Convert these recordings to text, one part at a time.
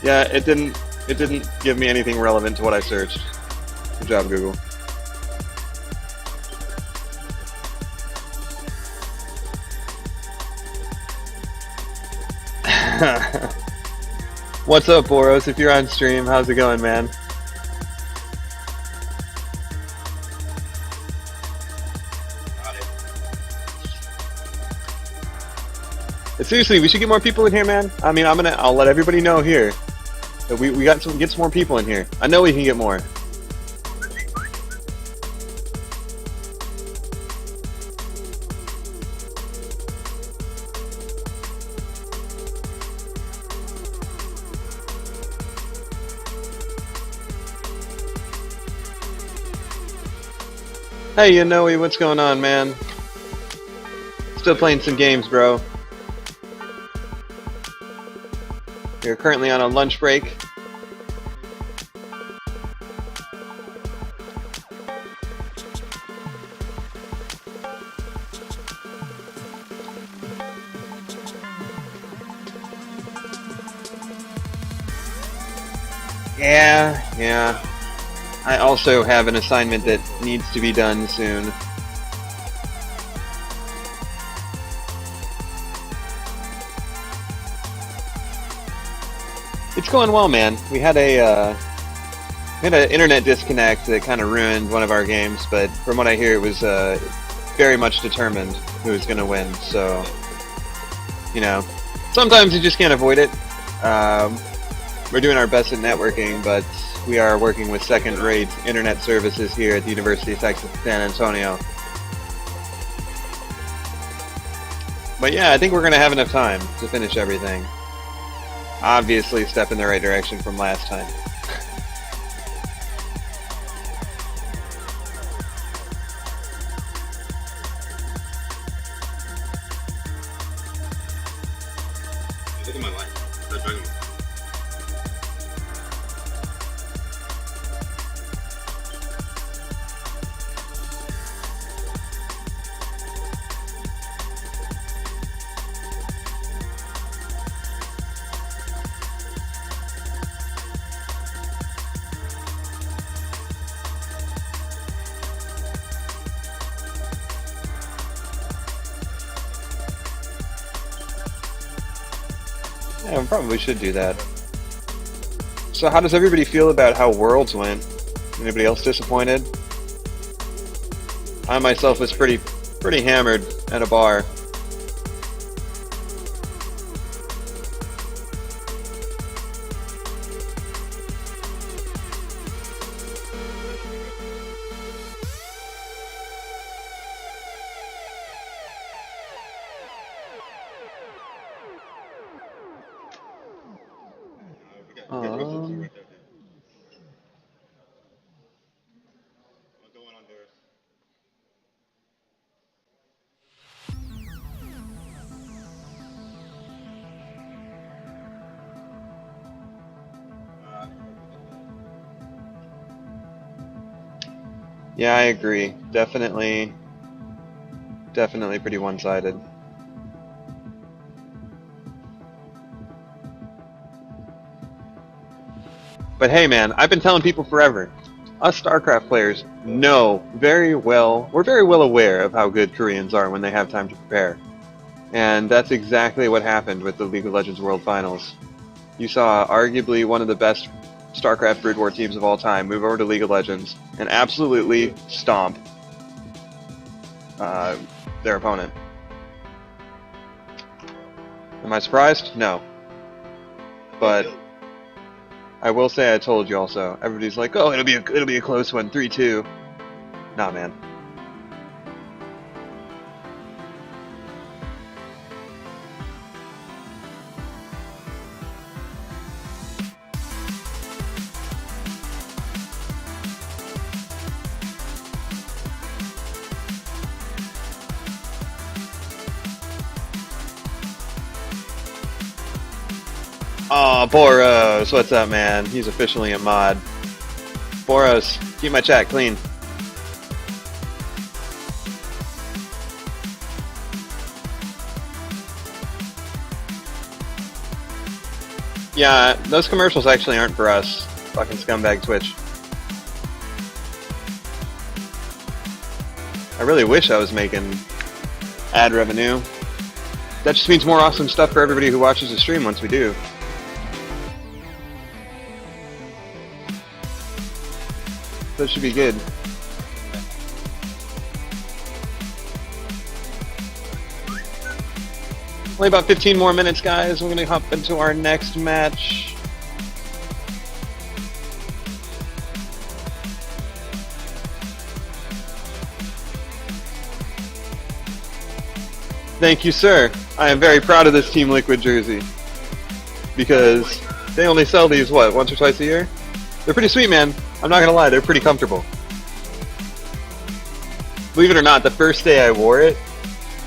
Yeah, it didn't give me anything relevant to what I searched. Good job, Google. What's up, Boros? If you're on stream, how's it going, man? Seriously, we should get more people in here, man. I mean, I'll let everybody know here that we got to get some more people in here. I know we can get more. Hey, Yanoe, what's going on, man? Still playing some games, bro. You're currently on a lunch break. Yeah. I also have an assignment that needs to be done soon. It's going well, man. We had an internet disconnect that kind of ruined one of our games, but from what I hear, it was very much determined who was going to win. So, you know, sometimes you just can't avoid it. We're doing our best at networking, but we are working with second-rate internet services here at the University of Texas San Antonio. But yeah, I think we're going to have enough time to finish everything. Obviously a step in the right direction from last time. Look at my line. Yeah, we probably should do that. So how does everybody feel about how Worlds went? Anybody else disappointed? I myself was pretty hammered at a bar. Yeah, I agree. Definitely pretty one-sided. But hey, man, I've been telling people forever. Us StarCraft players know very well, we're very well aware of how good Koreans are when they have time to prepare. And that's exactly what happened with the League of Legends World Finals. You saw arguably one of the best StarCraft Brood War teams of all time move over to League of Legends and absolutely stomp their opponent. Am I surprised? No. But I will say I told you also. Everybody's like, oh, it'll be a close one, 3-2. Nah, man. Aw, Boros, what's up, man? He's officially a mod. Boros, keep my chat clean. Yeah, those commercials actually aren't for us. Fucking scumbag Twitch. I really wish I was making ad revenue. That just means more awesome stuff for everybody who watches the stream once we do. That should be good. Only about 15 more minutes, guys. We're going to hop into our next match. Thank you, sir. I am very proud of this Team Liquid jersey. Because they only sell these, what, once or twice a year? They're pretty sweet, man. I'm not going to lie, they're pretty comfortable. Believe it or not, the first day I wore it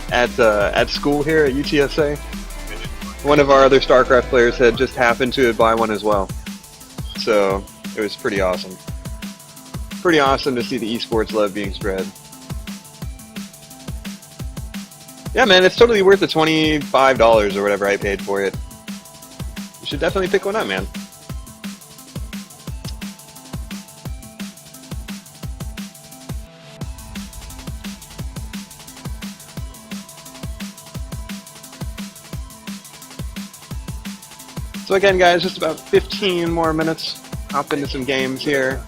at school here at UTSA, one of our other StarCraft players had just happened to buy one as well. So, it was pretty awesome. Pretty awesome to see the esports love being spread. Yeah, man, it's totally worth the $25 or whatever I paid for it. You should definitely pick one up, man. So again, guys, just about 15 more minutes. Hop into some games here.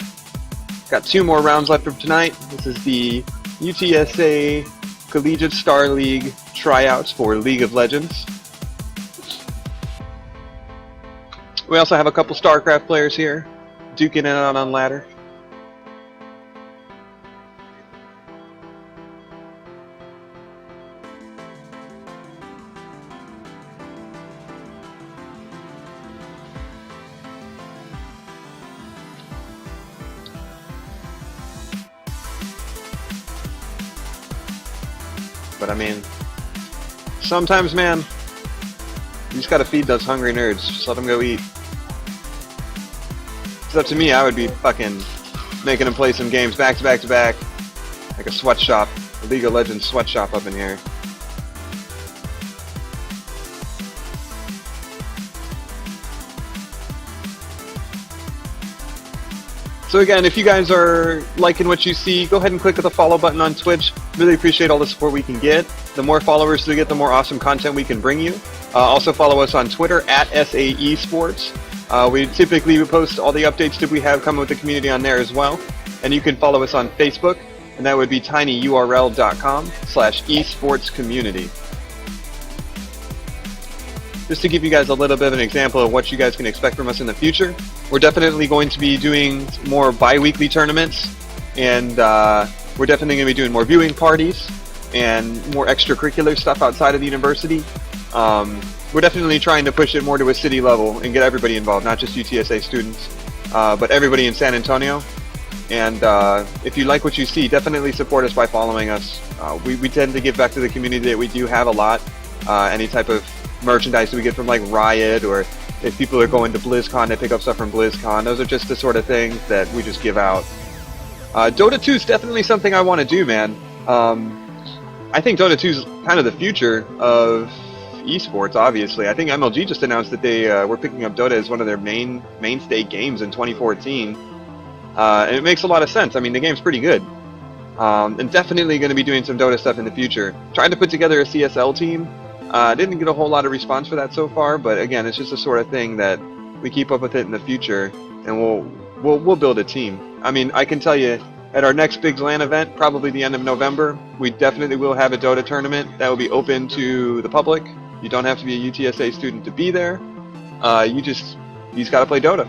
Got 2 more rounds left for tonight. This is the UTSA Collegiate Star League Tryouts for League of Legends. We also have a couple StarCraft players here, duking it out on ladder. But I mean, sometimes, man, you just gotta feed those hungry nerds. Just let them go eat. It's up to me, I would be fucking making them play some games back to back to back. Like a sweatshop, a League of Legends sweatshop up in here. So again, if you guys are liking what you see, go ahead and click the follow button on Twitch. Really appreciate all the support we can get. The more followers we get, the more awesome content we can bring you. Also follow us on Twitter at SAE Sports. We typically post all the updates that we have coming with the community on there as well. And you can follow us on Facebook, and that would be tinyurl.com/esportscommunity. Just to give you guys a little bit of an example of what you guys can expect from us in the future, we're definitely going to be doing more bi-weekly tournaments, and we're definitely going to be doing more viewing parties and more extracurricular stuff outside of the university. We're definitely trying to push it more to a city level and get everybody involved, not just UTSA students, but everybody in San Antonio. And if you like what you see, definitely support us by following us. We tend to give back to the community that we do have a lot. Any type of merchandise that we get from like Riot, or if people are going to BlizzCon, they pick up stuff from BlizzCon. Those are just the sort of things that we just give out. Dota 2 is definitely something I want to do, man. I think Dota 2 is kind of the future of esports, obviously. I think MLG just announced that they were picking up Dota as one of their mainstay games in 2014. And it makes a lot of sense. I mean, the game's pretty good. And definitely going to be doing some Dota stuff in the future. Trying to put together a CSL team. Didn't get a whole lot of response for that so far, but again, it's just the sort of thing that we keep up with it in the future, and we'll build a team. I mean, I can tell you, at our next big LAN event, probably the end of November, we definitely will have a Dota tournament that will be open to the public. You don't have to be a UTSA student to be there. You just got to play Dota.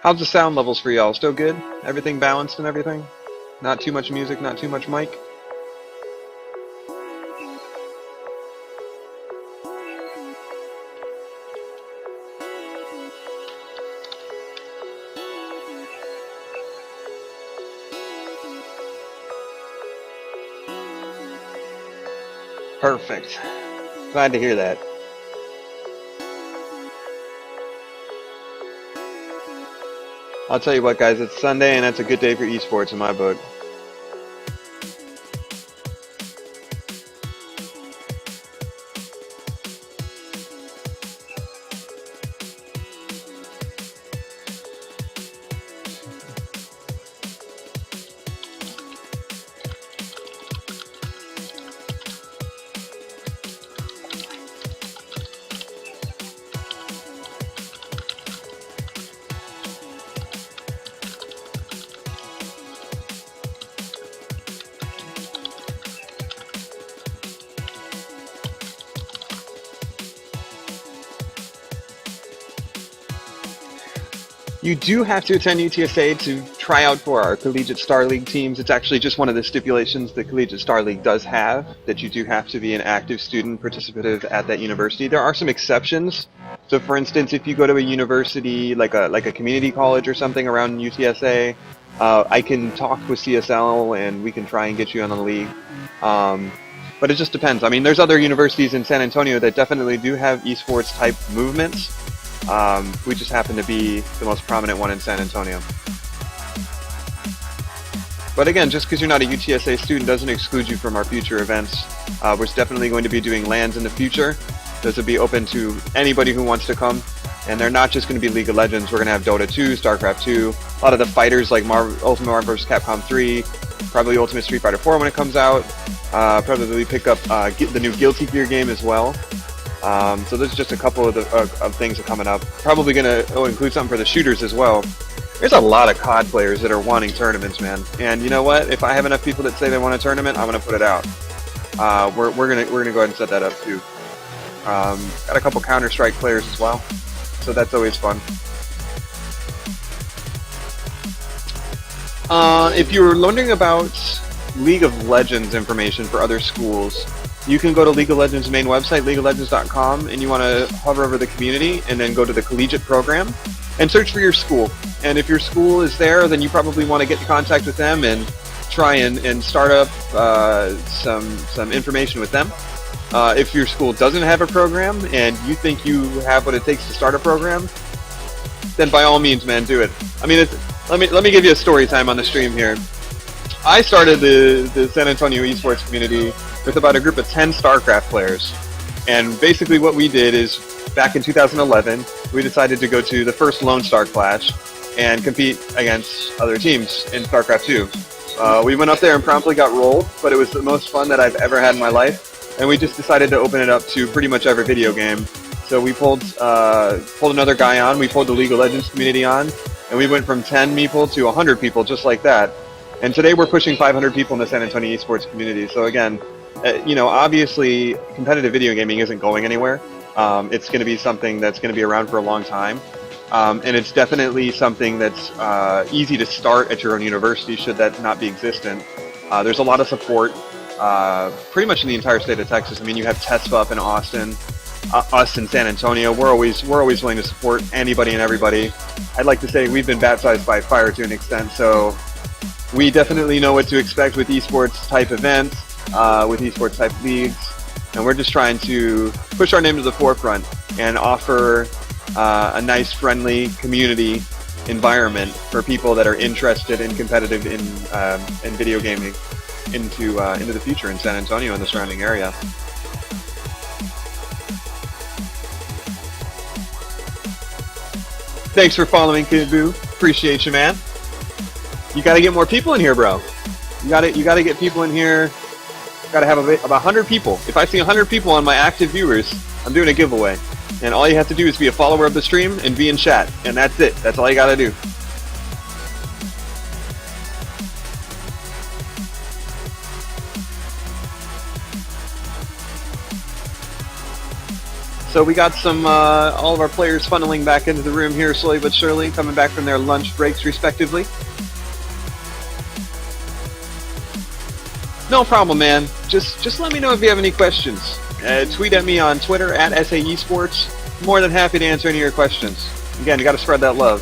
How's the sound levels for y'all? Still good? Everything balanced and everything? Not too much music, not too much mic? Perfect. Glad to hear that. I'll tell you what, guys, it's Sunday, and that's a good day for esports in my book. You do have to attend UTSA to try out for our Collegiate Star League teams. It's actually just one of the stipulations the Collegiate Star League does have, that you do have to be an active student participative at that university. There are some exceptions. So for instance, if you go to a university like a community college or something around UTSA, I can talk with CSL and we can try and get you on the league. But it just depends. I mean, there's other universities in San Antonio that definitely do have esports type movements. We just happen to be the most prominent one in San Antonio. But again, just because you're not a UTSA student doesn't exclude you from our future events. We're definitely going to be doing LANs in the future. Those will be open to anybody who wants to come. And they're not just going to be League of Legends. We're going to have Dota 2, StarCraft 2, a lot of the fighters like Ultimate Marvel vs. Capcom 3, probably Ultimate Street Fighter 4 when it comes out. Probably pick up the new Guilty Gear game as well. So there's just a couple of things that are coming up. Probably going to include something for the shooters as well. There's a lot of COD players that are wanting tournaments, man. And you know what? If I have enough people that say they want a tournament, I'm going to put it out. We're gonna go ahead and set that up too. Got a couple Counter-Strike players as well, so that's always fun. If you're wondering about League of Legends information for other schools, you can go to League of Legends' main website, leagueoflegends.com, and you want to hover over the community and then go to the collegiate program and search for your school. And if your school is there, then you probably want to get in contact with them and try and start up some information with them. If your school doesn't have a program and you think you have what it takes to start a program, then by all means, man, do it. I mean, let me give you a story time on the stream here. I started the San Antonio esports community with about a group of 10 StarCraft players. And basically what we did is, back in 2011, we decided to go to the first Lone Star Clash and compete against other teams in StarCraft 2. We went up there and promptly got rolled, but it was the most fun that I've ever had in my life. And we just decided to open it up to pretty much every video game. So we pulled another guy on, we pulled the League of Legends community on, and we went from 10 people to 100 people just like that. And today we're pushing 500 people in the San Antonio esports community. So again, obviously competitive video gaming isn't going anywhere. It's going to be something that's going to be around for a long time. And it's definitely something that's easy to start at your own university should that not be existent. There's a lot of support pretty much in the entire state of Texas. I mean, you have TESFA up in Austin, us in San Antonio. We're always willing to support anybody and everybody. I'd like to say we've been baptized by fire to an extent, so we definitely know what to expect with esports type events, with esports type leagues, and we're just trying to push our name to the forefront and offer a nice, friendly community environment for people that are interested in competitive in video gaming into the future in San Antonio and the surrounding area. Thanks for following, Kid Appreciate you, man. You gotta get more people in here, bro. You gotta get people in here. Gotta have about 100 people. If I see 100 people on my active viewers, I'm doing a giveaway. And all you have to do is be a follower of the stream and be in chat. And that's it. That's all you gotta do. So we got some, all of our players funneling back into the room here slowly but surely, coming back from their lunch breaks respectively. No problem, man. Just let me know if you have any questions. Tweet at me on Twitter at SAEsports. More than happy to answer any of your questions. Again, you got to spread that love.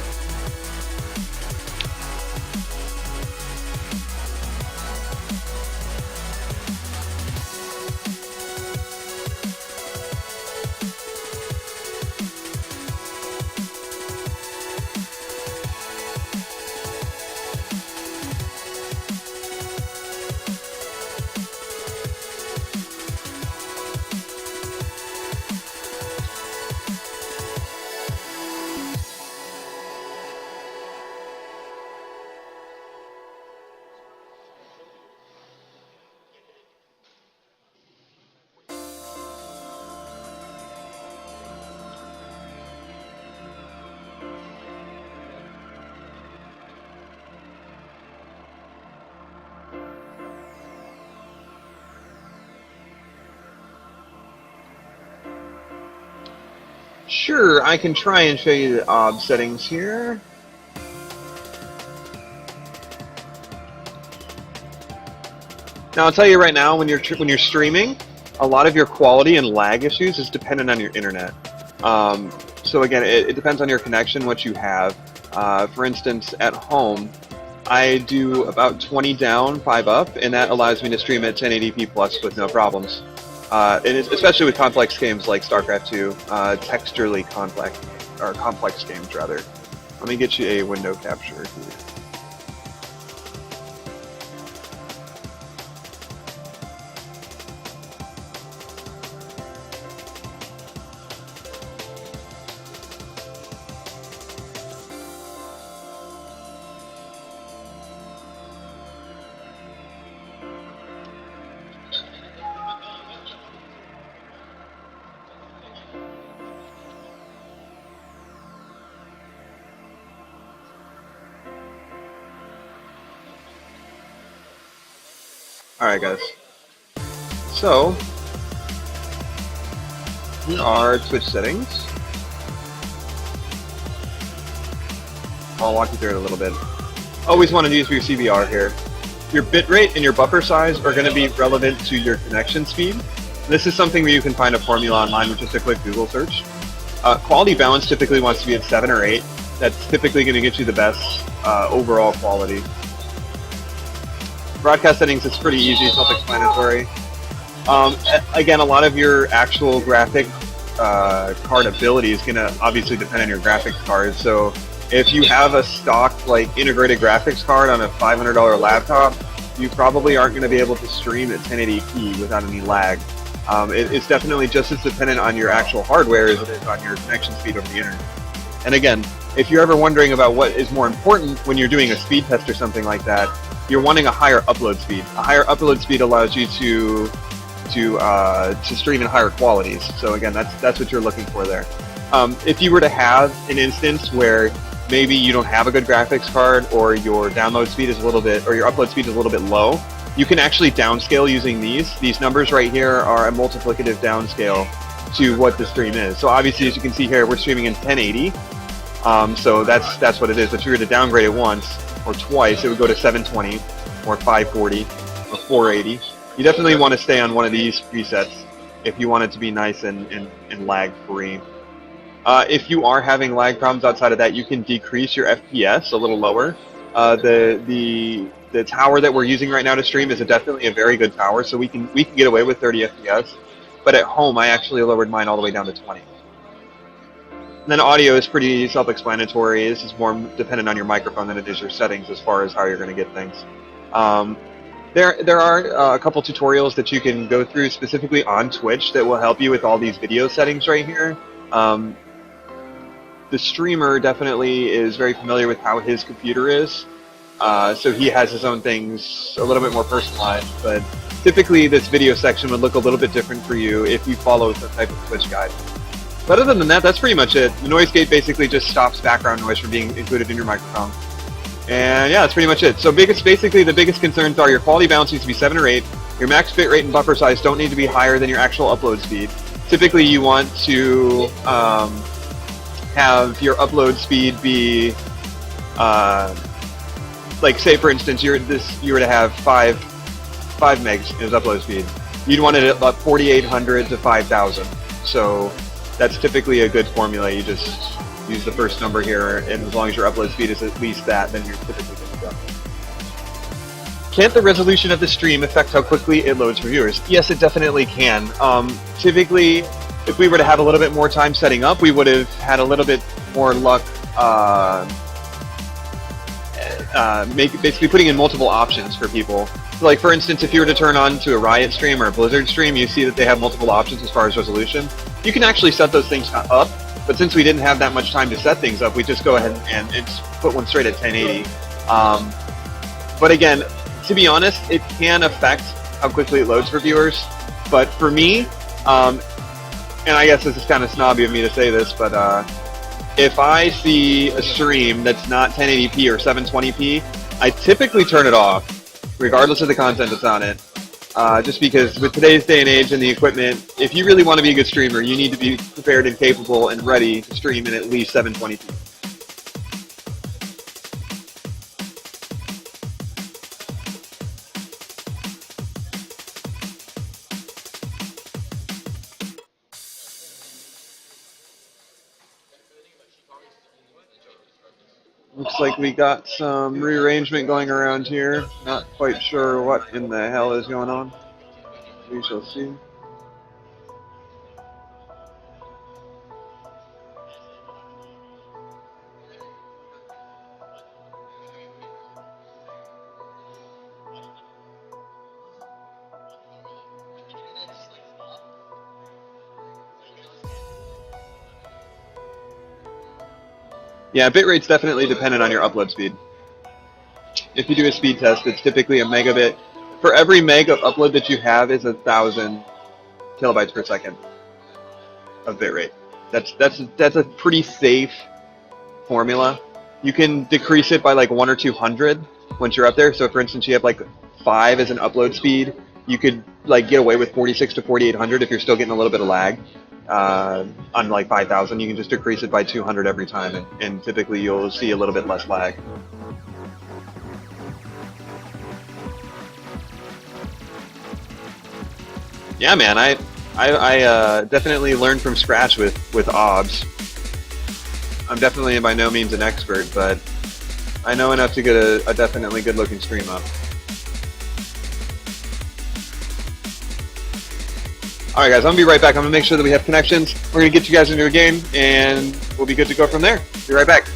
Sure, I can try and show you the OB settings here. Now I'll tell you right now, when you're streaming, a lot of your quality and lag issues is dependent on your internet. So again, it depends on your connection, what you have. For instance, at home, I do about 20 down, 5 up, and that allows me to stream at 1080p plus with no problems. And especially with complex games like StarCraft 2, texturally complex games rather. Let me get you a window capture here. Alright guys, so here are Twitch settings. I'll walk you through it a little bit. Always want to use your CBR here. Your bitrate and your buffer size are going to be relevant to your connection speed. This is something where you can find a formula online with just a quick Google search. Quality balance typically wants to be at 7 or 8. That's typically going to get you the best overall quality. Broadcast settings is pretty easy, self-explanatory. Again, a lot of your actual graphic card ability is going to obviously depend on your graphics card. So if you have a stock like integrated graphics card on a $500 laptop, you probably aren't going to be able to stream at 1080p without any lag. It's definitely just as dependent on your actual hardware as it is on your connection speed over the internet. And again, if you're ever wondering about what is more important when you're doing a speed test or something like that, you're wanting a higher upload speed. A higher upload speed allows you to stream in higher qualities. So again, that's what you're looking for there. If you were to have an instance where maybe you don't have a good graphics card, or your download speed is a little bit, or your upload speed is a little bit low, you can actually downscale using these. These numbers right here are a multiplicative downscale to what the stream is. So obviously, as you can see here, we're streaming in 1080. So that's what it is. But if you were to downgrade it once or twice, it would go to 720 or 540 or 480. You definitely want to stay on one of these presets if you want it to be nice and lag-free. If you are having lag problems outside of that, you can decrease your FPS a little lower. The tower that we're using right now to stream is definitely a very good tower, so we can get away with 30 FPS. But at home, I actually lowered mine all the way down to 20. And then audio is pretty self-explanatory. This is more dependent on your microphone than it is your settings as far as how you're going to get things. There are a couple tutorials that you can go through specifically on Twitch that will help you with all these video settings right here. The streamer definitely is very familiar with how his computer is, so he has his own things a little bit more personalized, but typically this video section would look a little bit different for you if you follow some type of Twitch guide. But other than that, that's pretty much it. The noise gate basically just stops background noise from being included in your microphone. And yeah, that's pretty much it. So basically the biggest concerns are your quality balance needs to be 7 or 8, your max bit rate and buffer size don't need to be higher than your actual upload speed. Typically you want to have your upload speed be, like say for instance, you were to have 5 megs as upload speed. You'd want it at about 4,800 to 5,000. So that's typically a good formula. You just use the first number here, and as long as your upload speed is at least that, then you're typically good to go. Can't the resolution of the stream affect how quickly it loads for viewers? Yes, it definitely can. Typically, if we were to have a little bit more time setting up, we would have had a little bit more luck basically putting in multiple options for people. So like for instance, if you were to turn on to a Riot stream or a Blizzard stream, you see that they have multiple options as far as resolution. You can actually set those things up, but since we didn't have that much time to set things up, we just go ahead and just put one straight at 1080. But again, to be honest, it can affect how quickly it loads for viewers. But for me, and I guess this is kind of snobby of me to say this, but if I see a stream that's not 1080p or 720p, I typically turn it off, regardless of the content that's on it. Just because with today's day and age and the equipment, if you really want to be a good streamer, you need to be prepared and capable and ready to stream in at least 720p. Looks like we got some rearrangement going around here. Not quite sure what in the hell is going on. We shall see. Yeah, bitrate's definitely dependent on your upload speed. If you do a speed test, it's typically a megabit. For every meg of upload that you have is 1,000 kilobytes per second of bitrate. That's a pretty safe formula. You can decrease it by like 1 or 200 once you're up there. So for instance, you have like 5 as an upload speed. You could like get away with 46 to 4800 if you're still getting a little bit of lag. On like 5,000, you can just decrease it by 200 every time, and typically you'll see a little bit less lag. Yeah, man, I definitely learned from scratch with OBS. I'm definitely by no means an expert, but I know enough to get a definitely good-looking stream up. Alright guys, I'm going to be right back. I'm going to make sure that we have connections. We're going to get you guys into a game, and we'll be good to go from there. Be right back.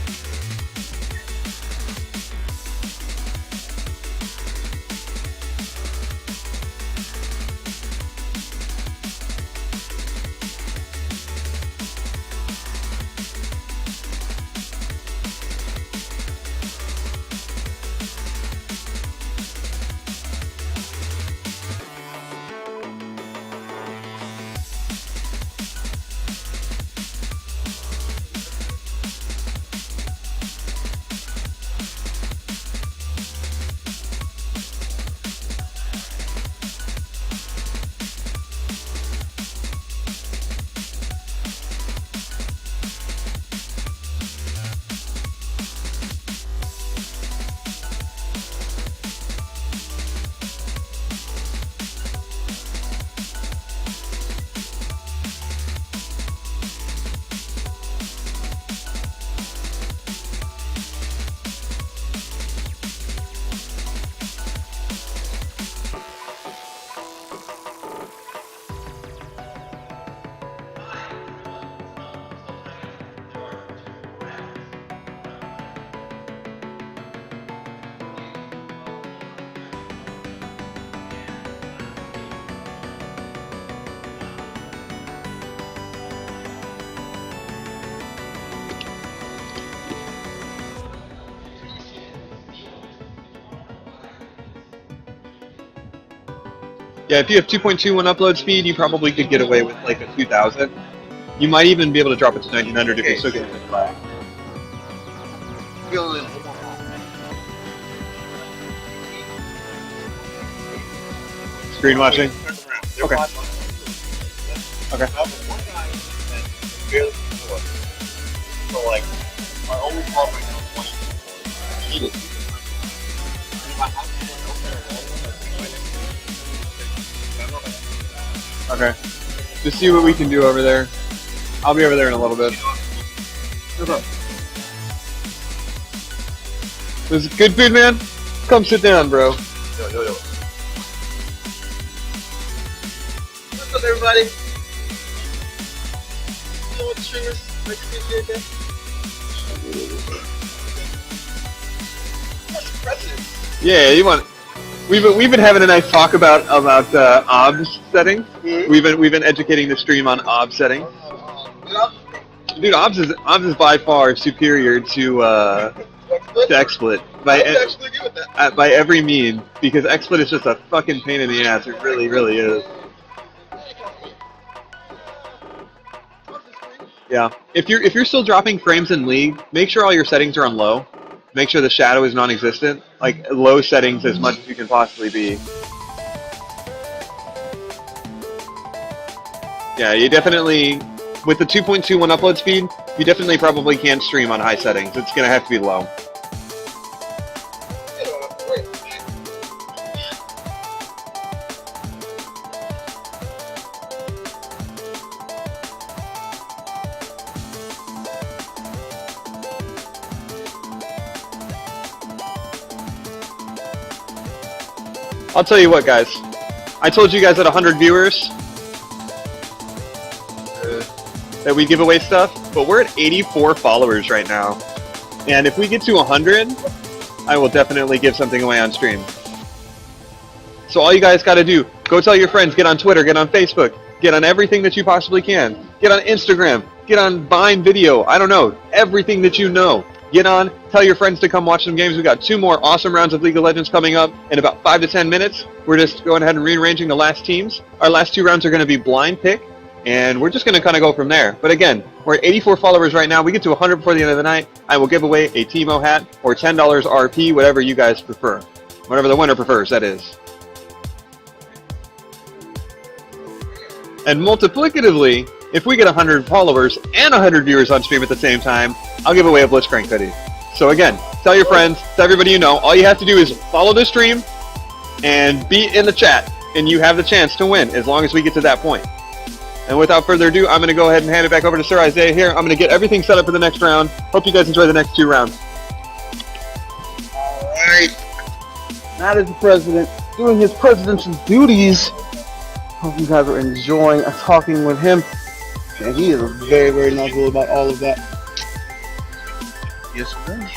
Yeah, if you have 2.21 upload speed, you probably could get away with like a 2,000. You might even be able to drop it to 1,900 if you're still getting a lag. Screen watching? Okay. Okay. So like, my only problem is okay. Just see what we can do over there. I'll be over there in a little bit. What's up? This is good food, man? Come sit down, bro. Yo. What's up, everybody? You know what the streamers like to appreciate that? What's the president? Yeah, you want... We've been having a nice talk about OBS settings. Mm-hmm. We've been educating the stream on OBS settings. Dude, OBS is by far superior to XSplit by every means, because XSplit is just a fucking pain in the ass. It really is. Yeah. If you're still dropping frames in League, make sure all your settings are on low. Make sure the shadow is non-existent. Like low settings as much as you can possibly be. Yeah, you definitely, with the 2.21 upload speed, you definitely probably can't stream on high settings. It's going to have to be low. I'll tell you what, guys. I told you guys at 100 viewers that we give away stuff, but we're at 84 followers right now. And if we get to 100, I will definitely give something away on stream. So all you guys got to do, go tell your friends, get on Twitter, get on Facebook, get on everything that you possibly can. Get on Instagram, get on Vine Video, I don't know, everything that you know. Get on, tell your friends to come watch some games. We've got 2 more awesome rounds of League of Legends coming up in about 5 to 10 minutes. We're just going ahead and rearranging the last teams. Our last 2 rounds are going to be blind pick, and we're just going to kind of go from there. But again, we're at 84 followers right now. We get to 100 before the end of the night. I will give away a Timo hat or $10 RP, whatever you guys prefer. Whatever the winner prefers, that is. And multiplicatively, if we get 100 followers and 100 viewers on stream at the same time, I'll give away a Blitzcrank hoodie. So again, tell your friends, tell everybody you know. All you have to do is follow the stream and be in the chat, and you have the chance to win as long as we get to that point. And without further ado, I'm going to go ahead and hand it back over to Sir Isaiah here. I'm going to get everything set up for the next round. Hope you guys enjoy the next 2 rounds. All right. Now as the president, doing his presidential duties. Hope you guys are enjoying talking with him. And he is very, very knowledgeable about all of that. Yes, sir.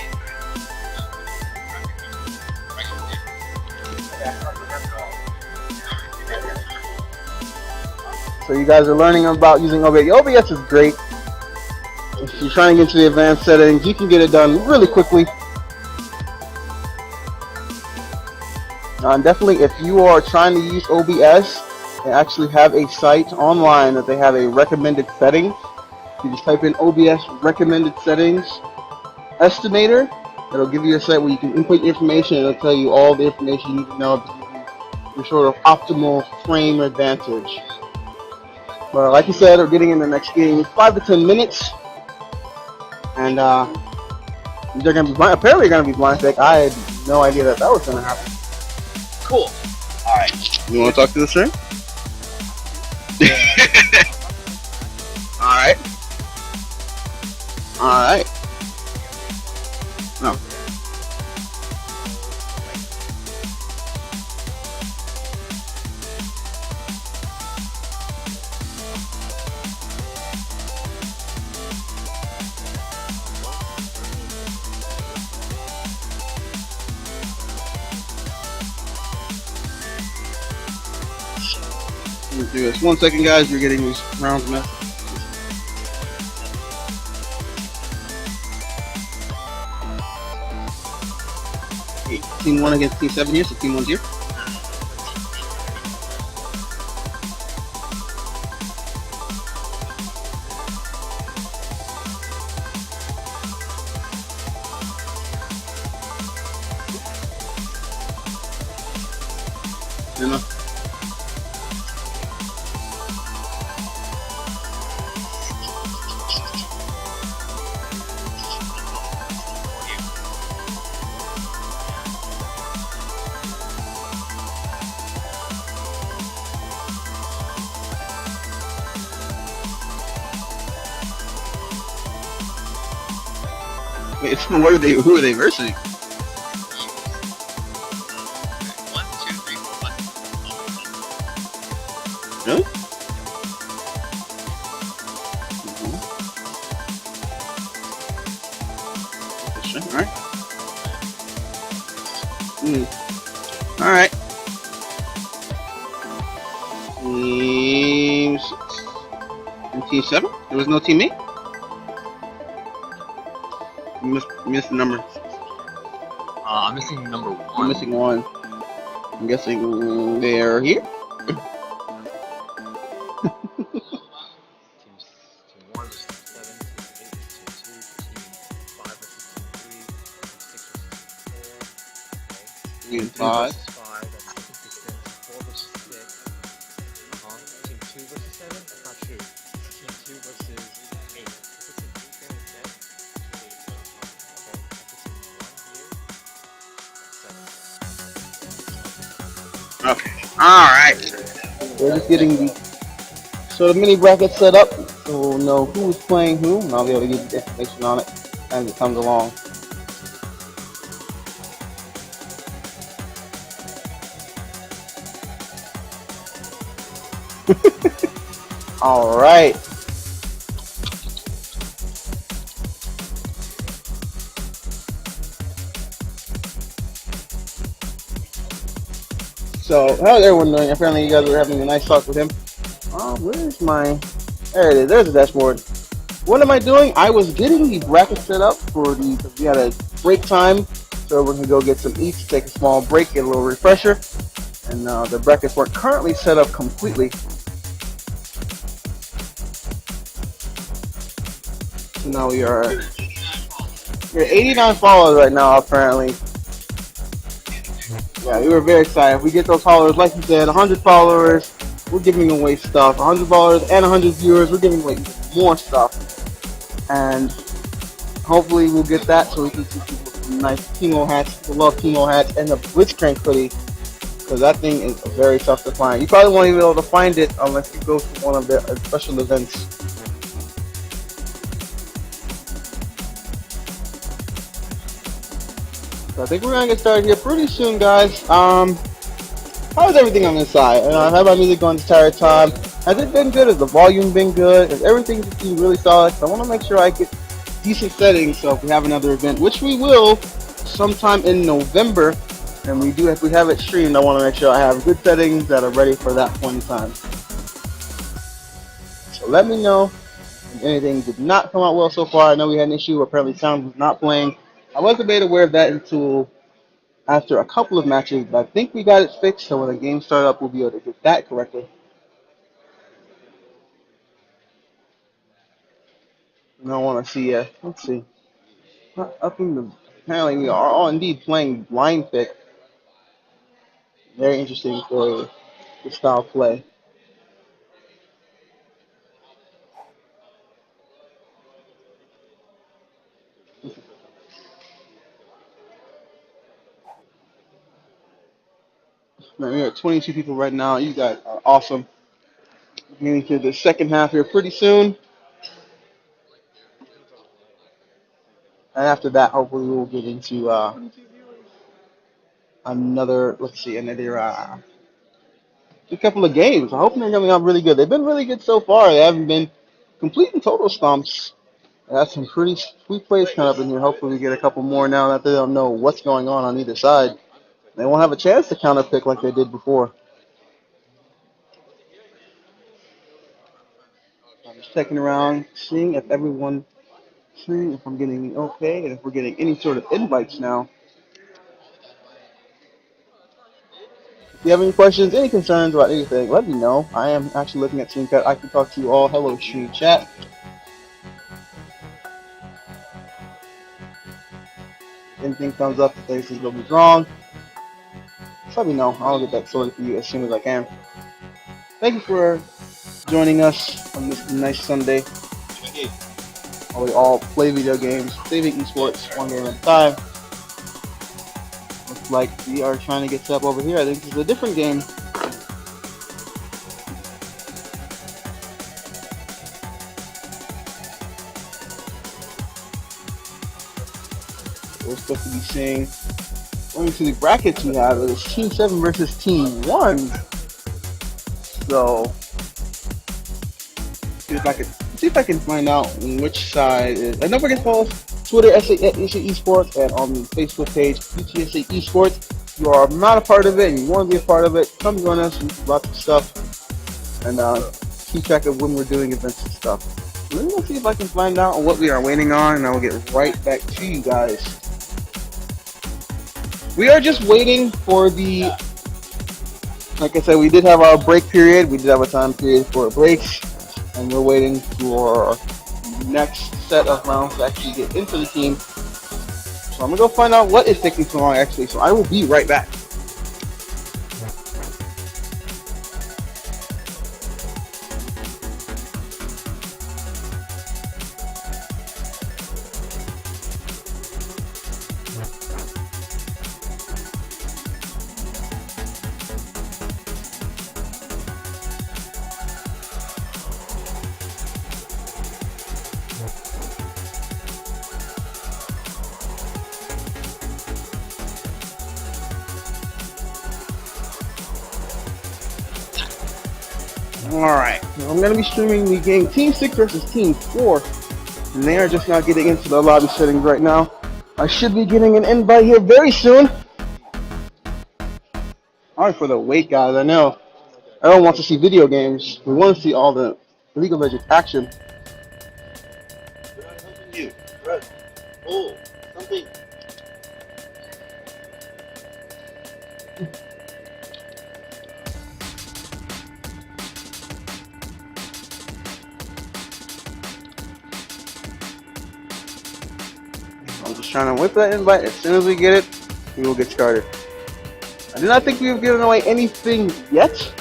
So you guys are learning about using OBS. OBS is great. If you're trying to get to the advanced settings, you can get it done really quickly. And definitely, if you are trying to use OBS, they actually have a site online that they have a recommended settings. You just type in OBS recommended settings estimator. It'll give you a site where you can input information and it'll tell you all the information you need to know to give you your sort of optimal frame advantage. But like you said, we're getting in the next game 5 to 10 minutes. And they're gonna be apparently gonna be blind pick. I had no idea that was gonna happen. Cool. Alright. You wanna talk to the stream? Alright. Alright. No. Let's do this. 1 second, guys. We're getting these rounds met. Team 1 against Team 7 here, so Team 1's here. Enough. Wait, who are they versing? 1, 2, 3, 4, 5. Really? Alright. Alright. Team 6 and Team 7? There was no Team 8? You missed the number. I'm missing number 1. I'm missing 1. I'm guessing they're here? Team 1 is Team 7, Team 8 is Team 2, Team 5 versus Team 3, Team 6 versus 4. Okay. Team 5. Versus 5, that's inconsistent. 4 versus 6. Team 2 versus 7? That's not true. Alright. We're just getting the mini bracket set up so we'll know who's playing who, and I'll be able to give you the information on it as it comes along. Alright. So, how's everyone doing? Apparently you guys were having a nice talk with him. Where's my... There it is. There's the dashboard. What am I doing? I was getting the bracket set up for we had a break time, so we're going to go get some eats, take a small break, get a little refresher, and the brackets weren't currently set up completely. So now we're 89 followers right now, apparently. Yeah, we were very excited. If we get those followers, like you said, 100 followers, we're giving away stuff. 100 followers and 100 viewers, we're giving away more stuff. And hopefully we'll get that so we can see people with some nice Timo hats. People love Timo hats and the Blitzcrank hoodie, because that thing is very tough to find. You probably won't even be able to find it unless you go to one of their special events. So I think we're gonna get started here pretty soon, guys. How's everything on this side? I have my music going the entire time. Has it been good? Has the volume been good? Has everything just been really solid? So I want to make sure I get decent settings. So if we have another event, which we will sometime in November, and we have it streamed, I want to make sure I have good settings that are ready for that point in time. So let me know if anything did not come out well so far. I know we had an issue where apparently sound was not playing. I wasn't made aware of that until after a couple of matches, but I think we got it fixed, so when the game starts up, we'll be able to get that correctly. And I want to see, let's see. Up in the, apparently we are all indeed playing blind pick. Very interesting for the style of play. Man, we are at 22 people right now. You guys are awesome. Getting to the second half here pretty soon. And after that, hopefully we'll get into another, a couple of games. I hope they're coming out really good. They've been really good so far. They haven't been complete and total stomps. They got some pretty sweet plays coming up in here. Hopefully we get a couple more now that they don't know what's going on either side. They won't have a chance to counter pick like they did before. I'm just checking around, seeing if I'm getting okay, and if we're getting any sort of invites now. If you have any questions, any concerns about anything, let me know. I am actually looking at Stream Chat. I can talk to you all. Hello, Stream Chat. If anything comes up that they think is wrong, just let me know. I'll get that sorted for you as soon as I can. Thank you for joining us on this nice Sunday. We all play video games, saving esports one game at a time. Looks like we are trying to get set up over here. I think this is a different game. We're supposed to be seeing, going to the brackets we have, it is Team 7 versus Team 1. So, see if I can find out which side is. And don't forget to follow Twitter SA Esports and on the Facebook page UTSA Esports. If you are not a part of it and you want to be a part of it, come join us. We do lots of stuff and keep track of when we're doing events and stuff. Let me see if I can find out what we are waiting on, and I will get right back to you guys. We are just waiting for the. Like I said, we did have our break period. We did have a time period for breaks. And we're waiting for the next set of rounds to actually get into the team. So I'm going to go find out what is taking so long, actually. So I will be right back. Alright, I'm going to be streaming the game Team 6 versus Team 4. And they are just not getting into the lobby settings right now. I should be getting an invite here very soon. Sorry for the wait, guys. I know everyone wants to see video games. We want to see all the League of Legends action. You, Red, oh, something. I'm just trying to whip that invite. As soon as we get it, we will get started. I do not think we've given away anything yet.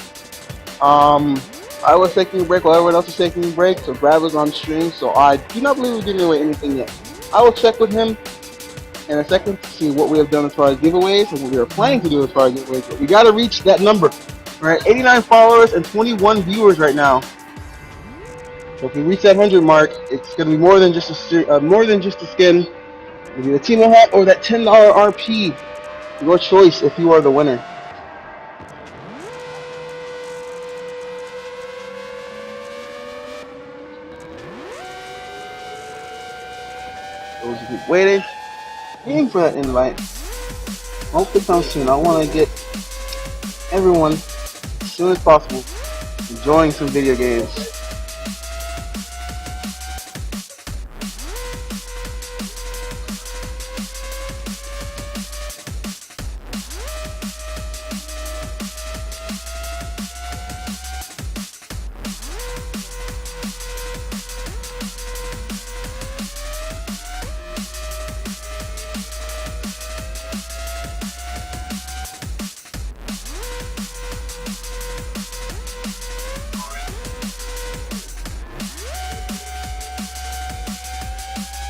I was taking a break while everyone else was taking a break, so Brad was on stream, so I do not believe we're giving away anything yet. I will check with him in a second to see what we have done as far as giveaways and what we are planning to do as far as giveaways. But we got to reach that number. We're at 89 followers and 21 viewers right now. So if we reach that 100 mark, it's going to be more than just a skin. It'll be the Team hat or that $10 RP. Your choice if you are the winner. Those who keep waiting for that invite. Hopefully comes soon. I want to get everyone as soon as possible enjoying some video games.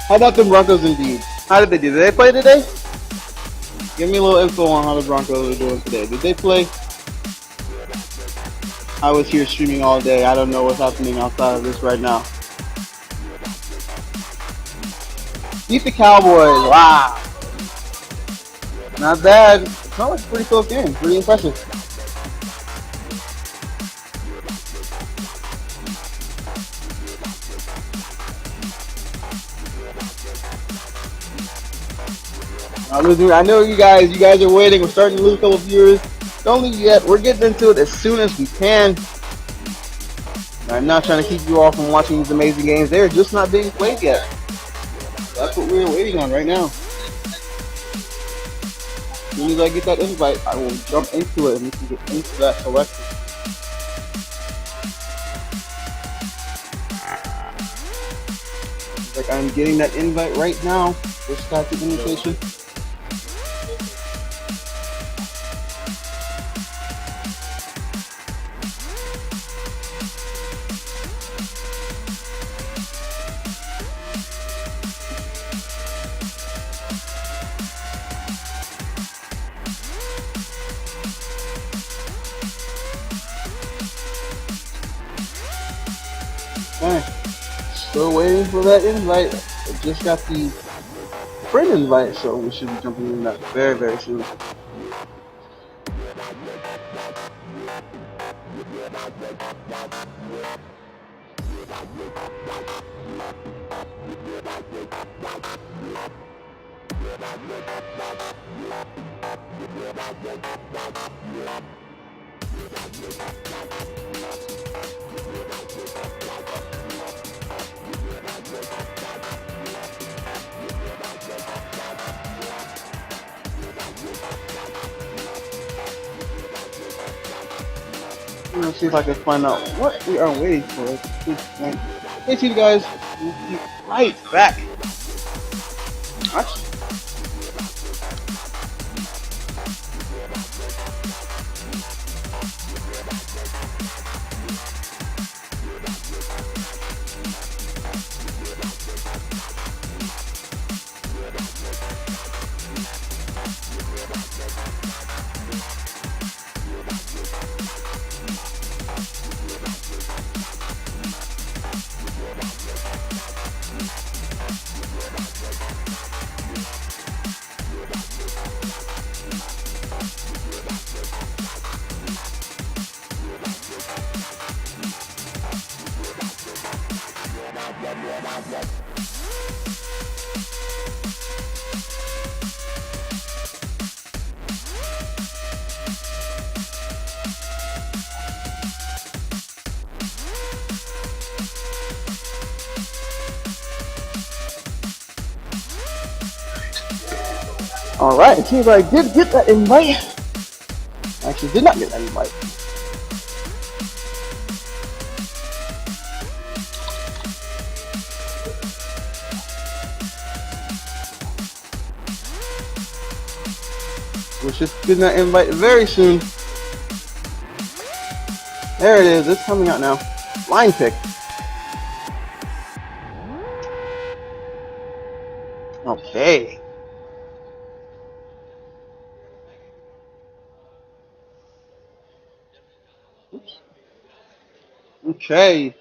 How about the Broncos indeed? How did they do? Did they play today? Give me a little info on how the Broncos are doing today. Did they play? I was here streaming all day. I don't know what's happening outside of this right now. Beat the Cowboys. Wow. Not bad. It's not like a pretty close game. Pretty impressive. I know you guys are waiting. We're starting to lose a couple of viewers. Don't leave yet. We're getting into it as soon as we can. I'm not trying to keep you all from watching these amazing games. They're just not being played yet. That's what we're waiting on right now. As soon as I get that invite, I will jump into it and we can get into that selection. Like I'm getting that invite right now. Just got the invitation. Okay. Still waiting for that invite. I just got the friend invite, so we should be jumping in that very, very soon. Let's see if I can find out what we are waiting for at this point. Hey, to you guys, we'll be right back. What? Alright, it seems like I did get that invite. I actually did not get that invite. We're just getting that invite very soon. There it is. It's coming out now. Line pick. Okay. Oops. Okay.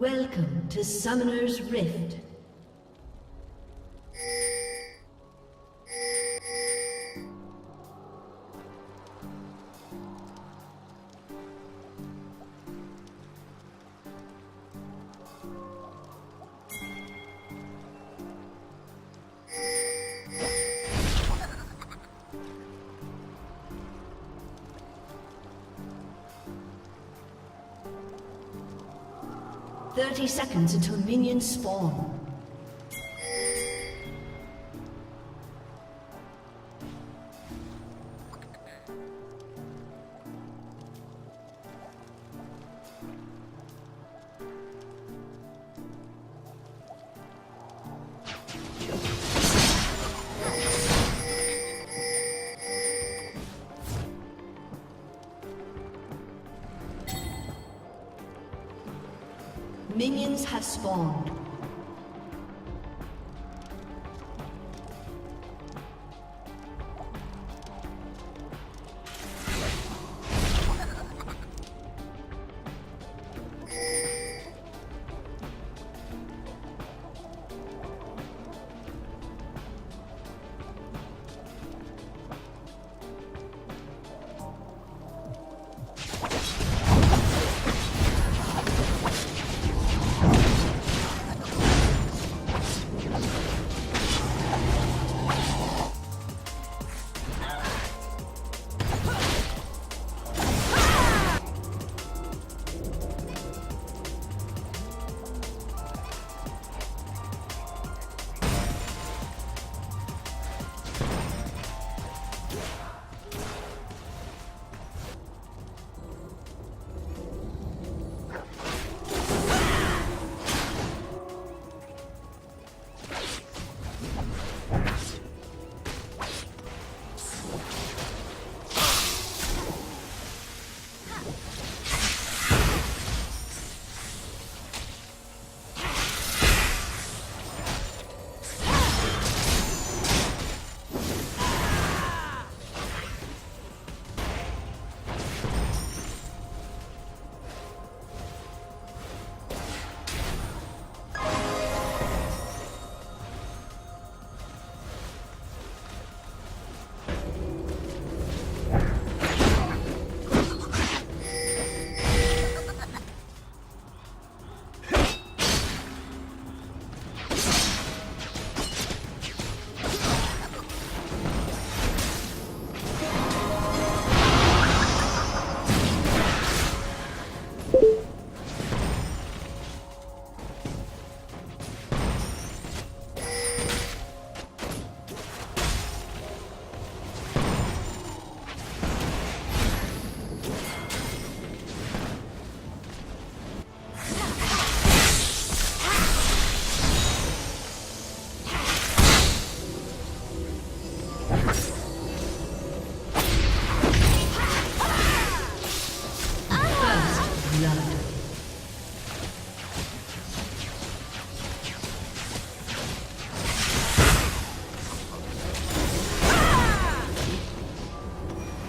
Welcome to Summoner's Rift. "30 seconds until minions spawn." Minions have spawned.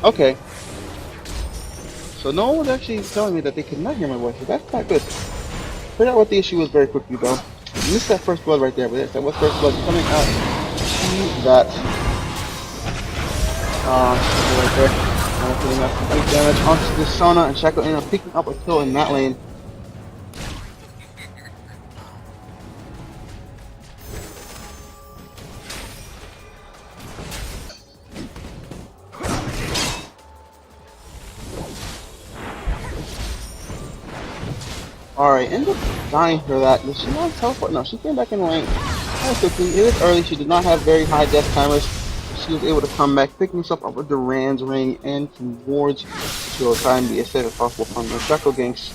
Okay. So no one was actually telling me that they could not hear my voice. So that's not good. Figured out what the issue was very quickly though. You missed that first blood right there, but yes, that was first blood coming out to that right there. Putting up some big damage onto the Sona, and Shackle ended up picking up a kill in that lane. Alright, ended up dying for that. Did she not teleport? No, she came back in lane very quickly. It is early. She did not have very high death timers. She was able to come back, picking herself up with the Rand's ring and some wards. She will try and be as safe as possible from the Shackle ganks.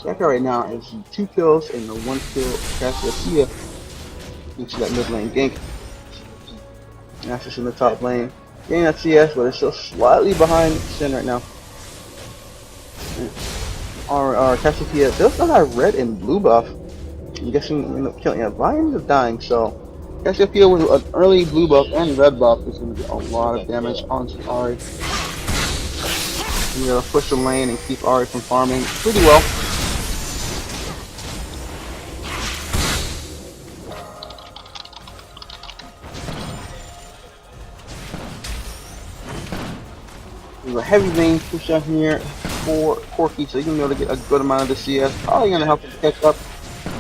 Shackle right now is 2 kills and the 1 kill Cassiopeia into that mid lane gank. Nasus in the top lane. Getting that CS, but it's still slightly behind Sin right now. Our Cassiopeia does not have red and blue buff. I'm guessing we end up killing it. Vine ends up dying, so Cassiopeia with an early blue buff and red buff is going to do a lot of damage onto Ahri. We're going to push the lane and keep Ahri from farming pretty well. There's a heavy lane push down here for Corky, so he's gonna be able to get a good amount of the CS. Probably gonna help him catch up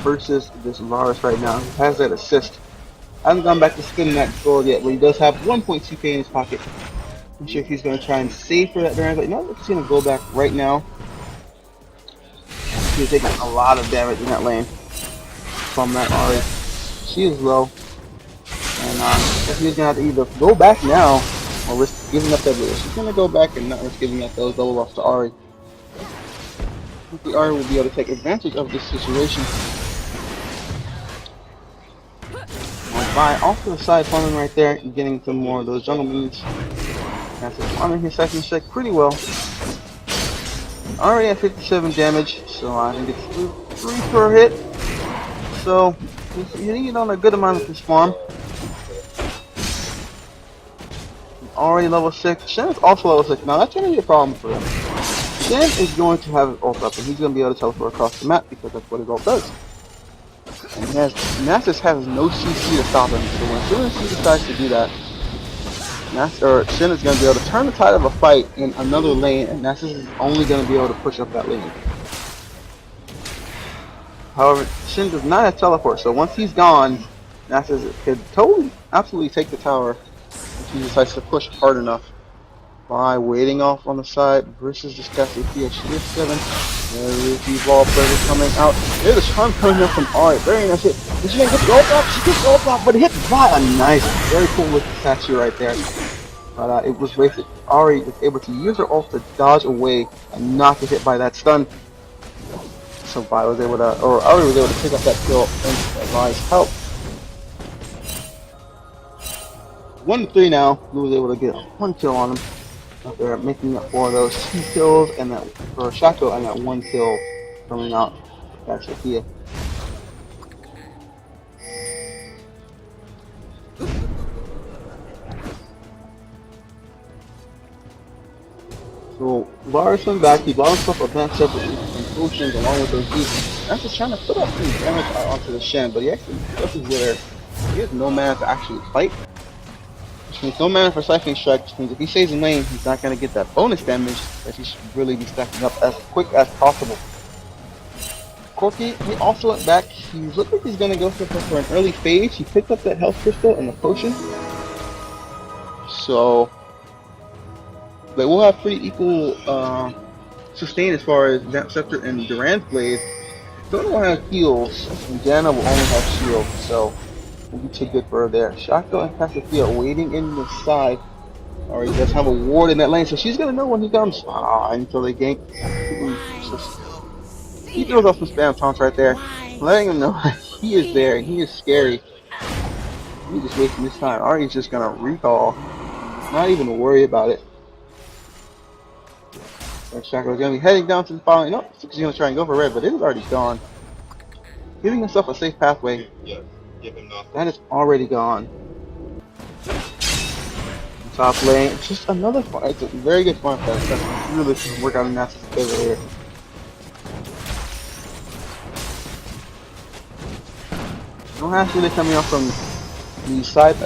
versus this Varus right now. He has that assist. Hasn't gone back to spinning that gold yet, but he does have 1.2k in his pocket. I'm sure if he's gonna try and save for that Durant, but no, let's see him go back right now. He's taking a lot of damage in that lane from that Ahri. She is low. And he's gonna have to either go back now or risk giving up that blue. She's gonna go back and not risk giving up those double buffs to Ahri. I think the Ahri will be able to take advantage of this situation. By off to the side farming right there and getting some more of those jungle minions. That's it. Farming his second check pretty well. Already at 57 damage, so I think it's 3 per hit. So he's hitting it on a good amount of this farm. Already level 6. Shen is also level 6. Now that's going to be a problem for him. Shen is going to have his ult up and he's going to be able to teleport across the map because that's what his ult does. And Nasus has no CC to stop him, so when soon as he decides to do that, Shen is going to be able to turn the tide of a fight in another lane, and Nasus is only going to be able to push up that lane. However, Shen does not have teleport, so once he's gone, Nasus could totally, absolutely take the tower if he decides to push hard enough by waiting off on the side versus this Cassiopeia. She is 7. There is the ball breaker coming out. There's a charm coming up from Ahri. Very nice hit. Is she gonna get the ult off? She gets the ult off, but it hit by a nice, very cool looking statue right there. But it was wasted. Ahri was able to use her ult to dodge away and not get hit by that stun. So Vi was able to, or Ahri was able to pick up that kill thanks to Vi's help. 1-3 now. Blue was able to get 1 kill on him. They're making up for those 2 kills and that for Shaco and that 1 kill coming out. That's Sophia. So Varus went back, he bought himself advanced separate and potions along with those beats. That's just trying to put up some damage onto the Shen, but he actually this is where he has no mana to actually fight. Which means no mana for Siphoning Strike, which means if he stays in lane, he's not going to get that bonus damage that he should really be stacking up as quick as possible. Corky, he also went back. He looked like he's going to go for an early phase. He picked up that health crystal and the potion. So they will have pretty equal sustain as far as Vamp Scepter and Durand's Blade. Don't know how heals, and Janna will only have shield, so will be too good for her there. Shaco and Cassiopeia waiting in the side. Or he does have a ward in that lane, so she's gonna know when he comes. Until they gank. He throws off some spam taunts right there, letting him know he is there and he is scary. He's just wasting his time. Ahri's just gonna recall, not even worry about it. And Shaco's gonna be heading down to the following. No, he's gonna try and go for red, but it is already gone. Giving himself a safe pathway. That is already gone. Top lane, it's just another farm. It's a very good farm fest. That's really going work out in Nasus' favor here. No hash really coming off from the side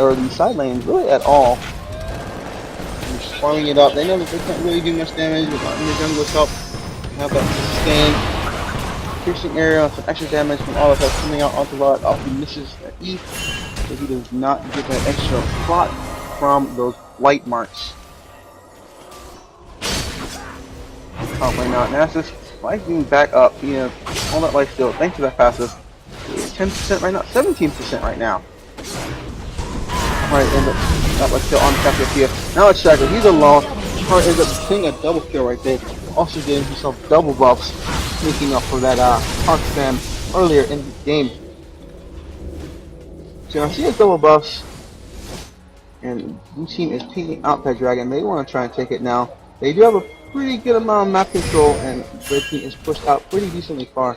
lanes really at all. They're just farming it up. They know that they can't really do much damage without any jungler's help. They have that sustain. Piercing area, some extra damage from all of that coming out onto Lot. Also misses that E, so he does not get that extra plot from those light marks. Top lane now, Nasus spiking back up. He has all that life steal thanks to that passive. 10% right now, 17% right now. Alright, and that life steal on Cassiopeia. Now it's Shaco, he's alone. Chart ends up getting a double kill right there. Also getting himself double buffs, making up for that park spam earlier in the game. So now she has double buffs, and blue team is taking out that dragon. They want to try and take it now. They do have a pretty good amount of map control, and red team is pushed out pretty decently far.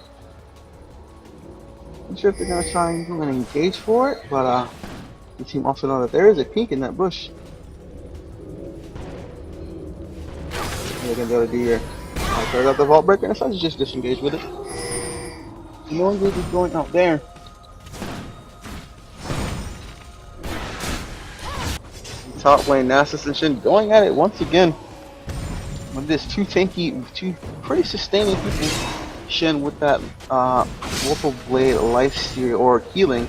I'm not sure if they're gonna try and engage for it, but the team also know that there is a pink in that bush. What are they gonna be able to do here? Throws out the vault breaker and decides to just disengage with it. No engage is going out there. Top lane, Nasus and Shen going at it once again. With this two pretty sustaining people, Shen with that Warped Blade lifesteal or healing,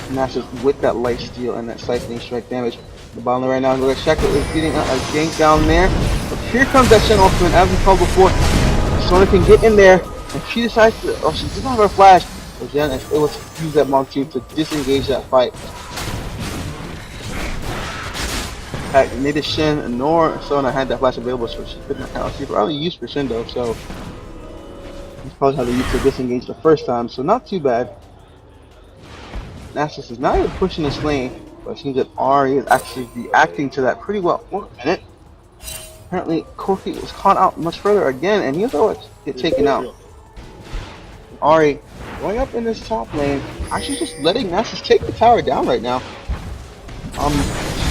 Nasus with that lifesteal and that siphoning strike damage. The bottom right now, look at Shackle is getting a gank down there. But here comes that Shen ultimate, as we called before. Sona can get in there, and she decides to, she doesn't have her flash, but then it's able to use that Monsoon to disengage that fight. Neither Shen nor Sona had that flash available, so she couldn't count. She probably used for Shen though, so she probably had to use to disengage the first time, so not too bad. Nasus is not even pushing this lane, but it seems that Ahri is actually reacting to that pretty well. 1 minute. Apparently, Corki was caught out much further again, and he's going to get taken out. Ahri going up in this top lane, actually just letting Nasus take the tower down right now.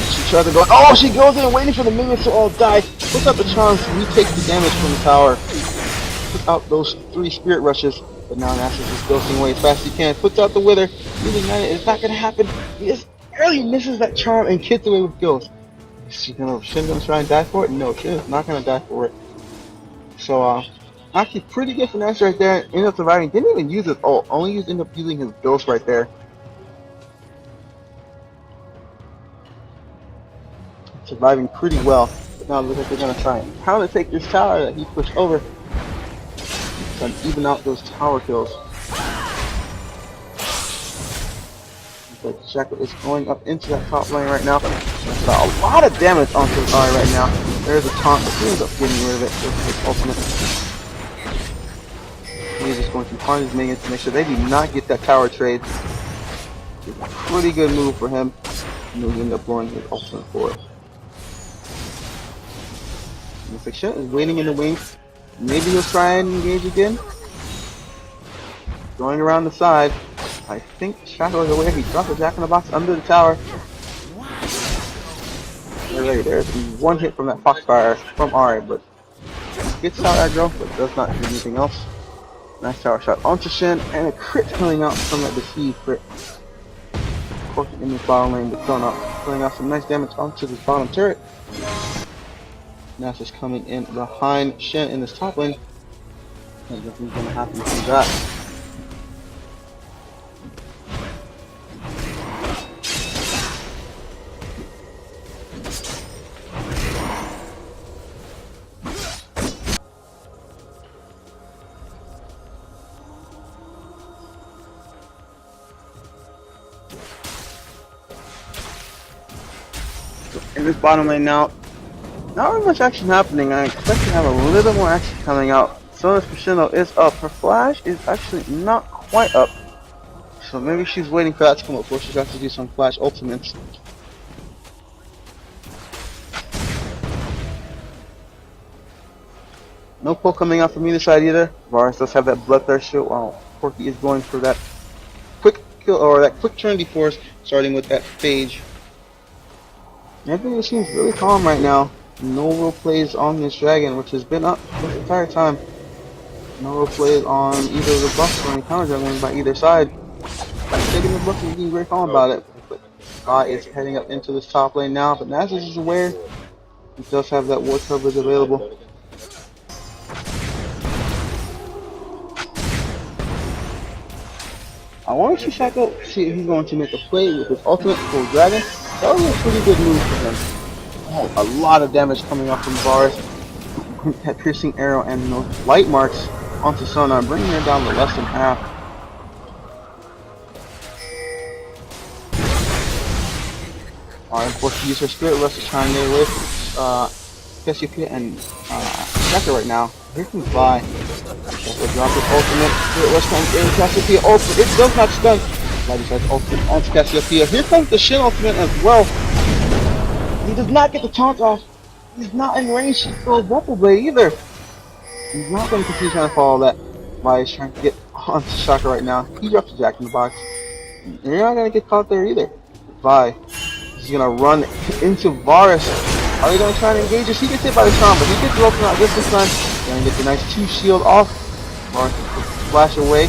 She tries to go. Oh, she goes in waiting for the minions to all die. Puts out the charms to retake the damage from the tower. Puts out those 3 spirit rushes. But now Nasus is ghosting away as fast as he can. Puts out the wither. It's not going to happen. He just barely misses that charm and gets away with ghost. Is Shen going to try and die for it? No, Shen is not going to die for it. So, actually pretty good for Nasus right there. Ended up surviving. Didn't even use his ult. Only ended up using his ghost right there. Surviving pretty well. But now it looks like they're going to try and counter take this tower that he pushed over. To even out those tower kills. But Shackle is going up into that top lane right now. That's a lot of damage onto Ahri right now. There's a taunt, but he ends up getting rid of it with his ultimate. He's just going to harm his minions to make sure they do not get that tower trade. It's a pretty good move for him. And then he ends up blowing his ultimate for it. Looks like Shen is waiting in the wings. Maybe he'll try and engage again. Going around the side. I think Shackle is aware. He dropped the Jack in the Box under the tower. There's 1 hit from that Foxfire from Ahri, but gets tower aggro, but does not do anything else. Nice tower shot onto Shen, and a crit coming out from that deceived crit. Corki in this bottom lane, but thrown out, pulling out some nice damage onto this bottom turret. Nasus coming in behind Shen in this top lane. Nothing's gonna happen to that. In this bottom lane now, not really much action happening. I expect to have a little more action coming out. Sona's Crescendo is up. Her flash is actually not quite up. So maybe she's waiting for that to come up before she has to do some flash ultimates. No pull coming out from either side either. Varus does have that bloodthirst shield while Corki is going for that quick kill or that quick Trinity Force, starting with that Phage. Everything seems really calm right now. No real plays on this dragon, which has been up the entire time. No real plays on either the buffs or any counter juggling by either side. Taking the buff and being very calm about it. But Vi is heading up into this top lane now, but Nasus is aware. He does have that ward coverage available. I want to check out, see if he's going to make a play with his ultimate full dragon. That was a pretty good move for him. Oh, a lot of damage coming off from Varus. That piercing arrow and those light marks onto Sona, bringing her down to less than half. Alright, forced to use her spirit rush to try and get away from Cassiopeia and Shackle right now. Here comes Vi. Shackle drops his ultimate. Spirit rush comes in. Cassiopeia ultimate. It does not stun. Vi decides ultimate onto Cassiopeia. Here comes the Shen ultimate as well. He does not get the taunt off. He's not in range to throw Warped Blade either. He's not going to continue trying to follow that. Vi is trying to get onto Shaka right now. He drops the Jack in the Box. You're not going to get caught there either. Vi is going to run into Varus. Are they going to try and engage us? He gets hit by the charm, but he gets the ultimate out just this time. Going to get the nice 2 shield off. Varus flash away.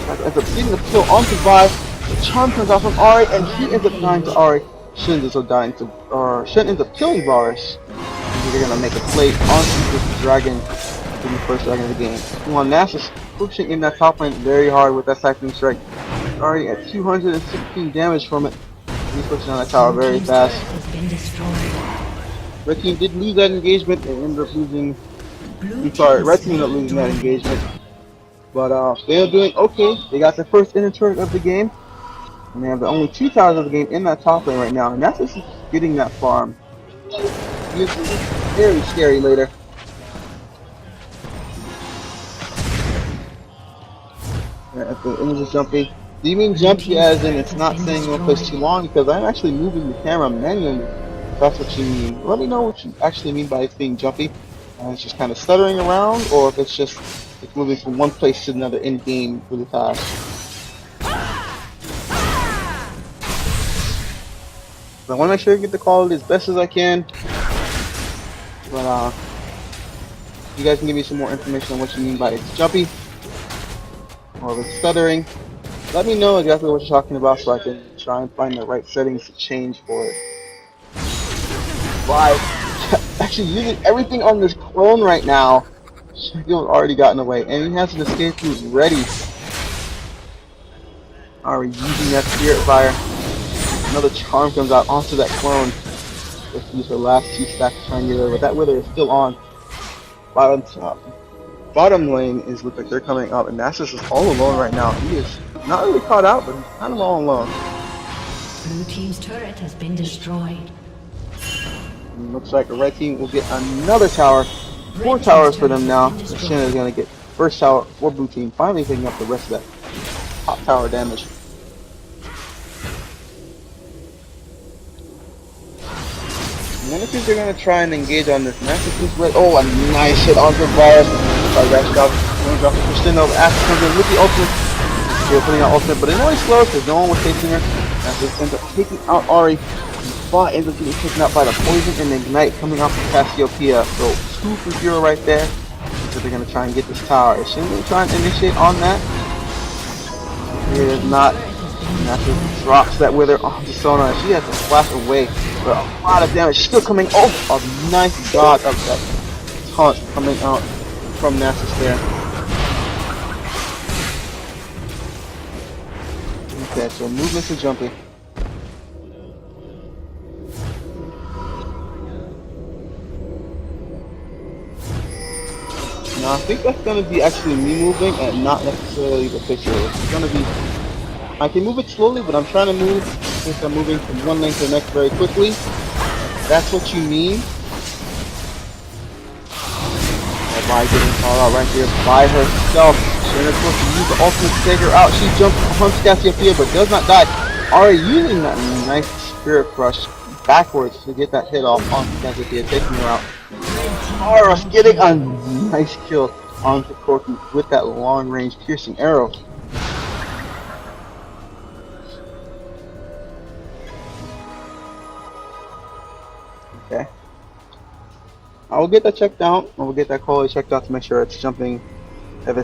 Ends up getting the kill onto Vi. The charm comes out from Ahri, and he ends up dying to Ahri. Shen ends up killing Varus. He's they're gonna make a play onto this dragon to be first dragon of the game. Come on, Nasus pushing in that top lane very hard with that Cycling Strike. Already at 216 damage from it. He's pushing on that tower very Team's fast. turret has been destroyed. Red team did lose that engagement. They ended up losing. Blue I'm sorry, team Red team ended up losing that engagement. But they're doing okay. They got the first inner turret of the game. And they have the only 2 towers of the game in that top lane right now. And that's just getting that farm. It's very scary later. At the image is jumpy. Do you mean jumpy as in it's not staying in one place too long? Because I'm actually moving the camera manually. If that's what you mean. Let me know what you actually mean by it being jumpy. It's just kind of stuttering around, or if it's just it's moving from one place to another in game really fast. So I want to make sure I get the quality as best as I can. But you guys can give me some more information on what you mean by it's jumpy or if it's stuttering. Let me know exactly what you're talking about so I can try and find the right settings to change for it. Right. Actually using everything on this clone right now. Sheffield already gotten away, and he has an escape route ready. Already using that Spirit Fire. Another charm comes out onto that clone. Let's use her last 2 stacks to try and get her, but that Wither is still on. Bottom lane is look like they're coming up, and Nasus is all alone right now. He is not really caught out, but he's kind of all alone. Blue team's turret has been destroyed. And looks like the red team will get another tower. 4 towers for them now. Shin is going to get first tower for blue team, finally picking up the rest of that top tower damage. And then I think they're going to try and engage on this. Nasus is red. Oh, a nice hit onto Varus. Sorry, guys, drop the Shin over. Ashe comes in with the ultimate. They're putting out ultimate, but it only slows because no one was chasing her. Nasus ends up taking out Ahri. Bot ends up getting taken out by the poison and ignite coming off of Cassiopeia. So 2 for 0 right there. So they're gonna try and get this tower. Is Shin gonna try and initiate on that? It is not. Nasus drops that Wither onto Sona. She has to flash away. But a lot of damage. She's still coming. Oh, a nice dodge of that taunt coming out from Nasus there. Okay, so movements are jumping. Now I think that's gonna be actually me moving and not necessarily the picture. It's gonna be I can move it slowly, but I'm trying to move since I'm moving from one lane to the next very quickly. If that's what you mean. By getting called out right here by herself. She's supposed to use the ultimate to take her out. She jumps onto Cassiopeia but does not die. Already using that nice Spirit Crush backwards to get that hit off onto Cassiopeia, taking her out. Aras getting a nice kill onto Corki with that long range piercing arrow. Okay. I will get that checked out. I will get that quality checked out to make sure it's jumping. If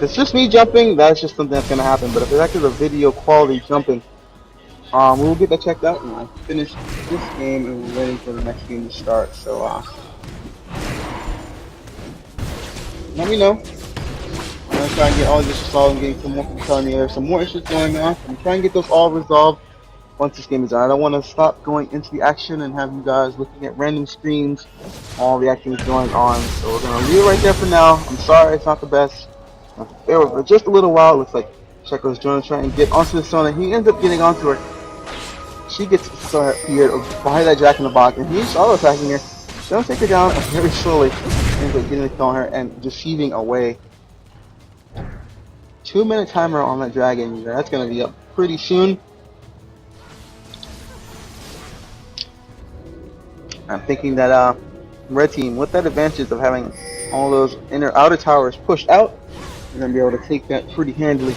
it's just me jumping, that's just something that's gonna happen. But if it's actually the video quality jumping, we will get that checked out. And I finished this game and we're waiting for the next game to start. So let me know. I'm gonna try and get all of this resolved and getting some more people telling me there's some more issues going on. I'm trying to get those all resolved once this game is done. I don't want to stop going into the action and have you guys looking at random screens while the action is going on. So we're gonna leave it right there for now. I'm sorry it's not the best. There was for just a little while. It looks like Sheko's trying to get onto the Sona. He ends up getting onto her. She gets here behind that Jack in the Box, and he's auto attacking her. Don't take her down very slowly. Ends up getting the kill on her and deceiving away. 2-minute timer on that dragon. That's gonna be up pretty soon. I'm thinking that red team, with that advantage of having all those outer towers pushed out, you're gonna be able to take that pretty handily.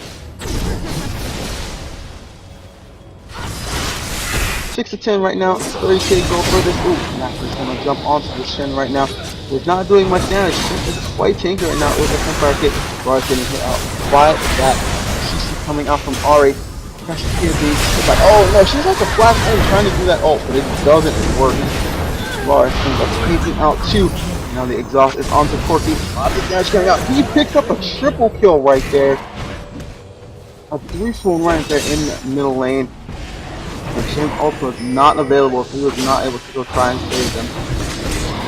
6 to 10 right now. 30k go for this. Ooh, Nasus gonna jump onto the Shin right now. He's not doing much damage. Shin is quite tanky right now with the Empire kick. Varus getting hit out. Why that CC coming out from Ahri. It's like, oh no, she's like a flash ult trying to do that ult, but it doesn't work. Lars ends up taking out 2. Now the exhaust is onto Corky. Lots of damage coming out. He picks up a triple kill right there. A 3-full right there in the middle lane. And Shen's ult was not available, so he was not able to go try and save them.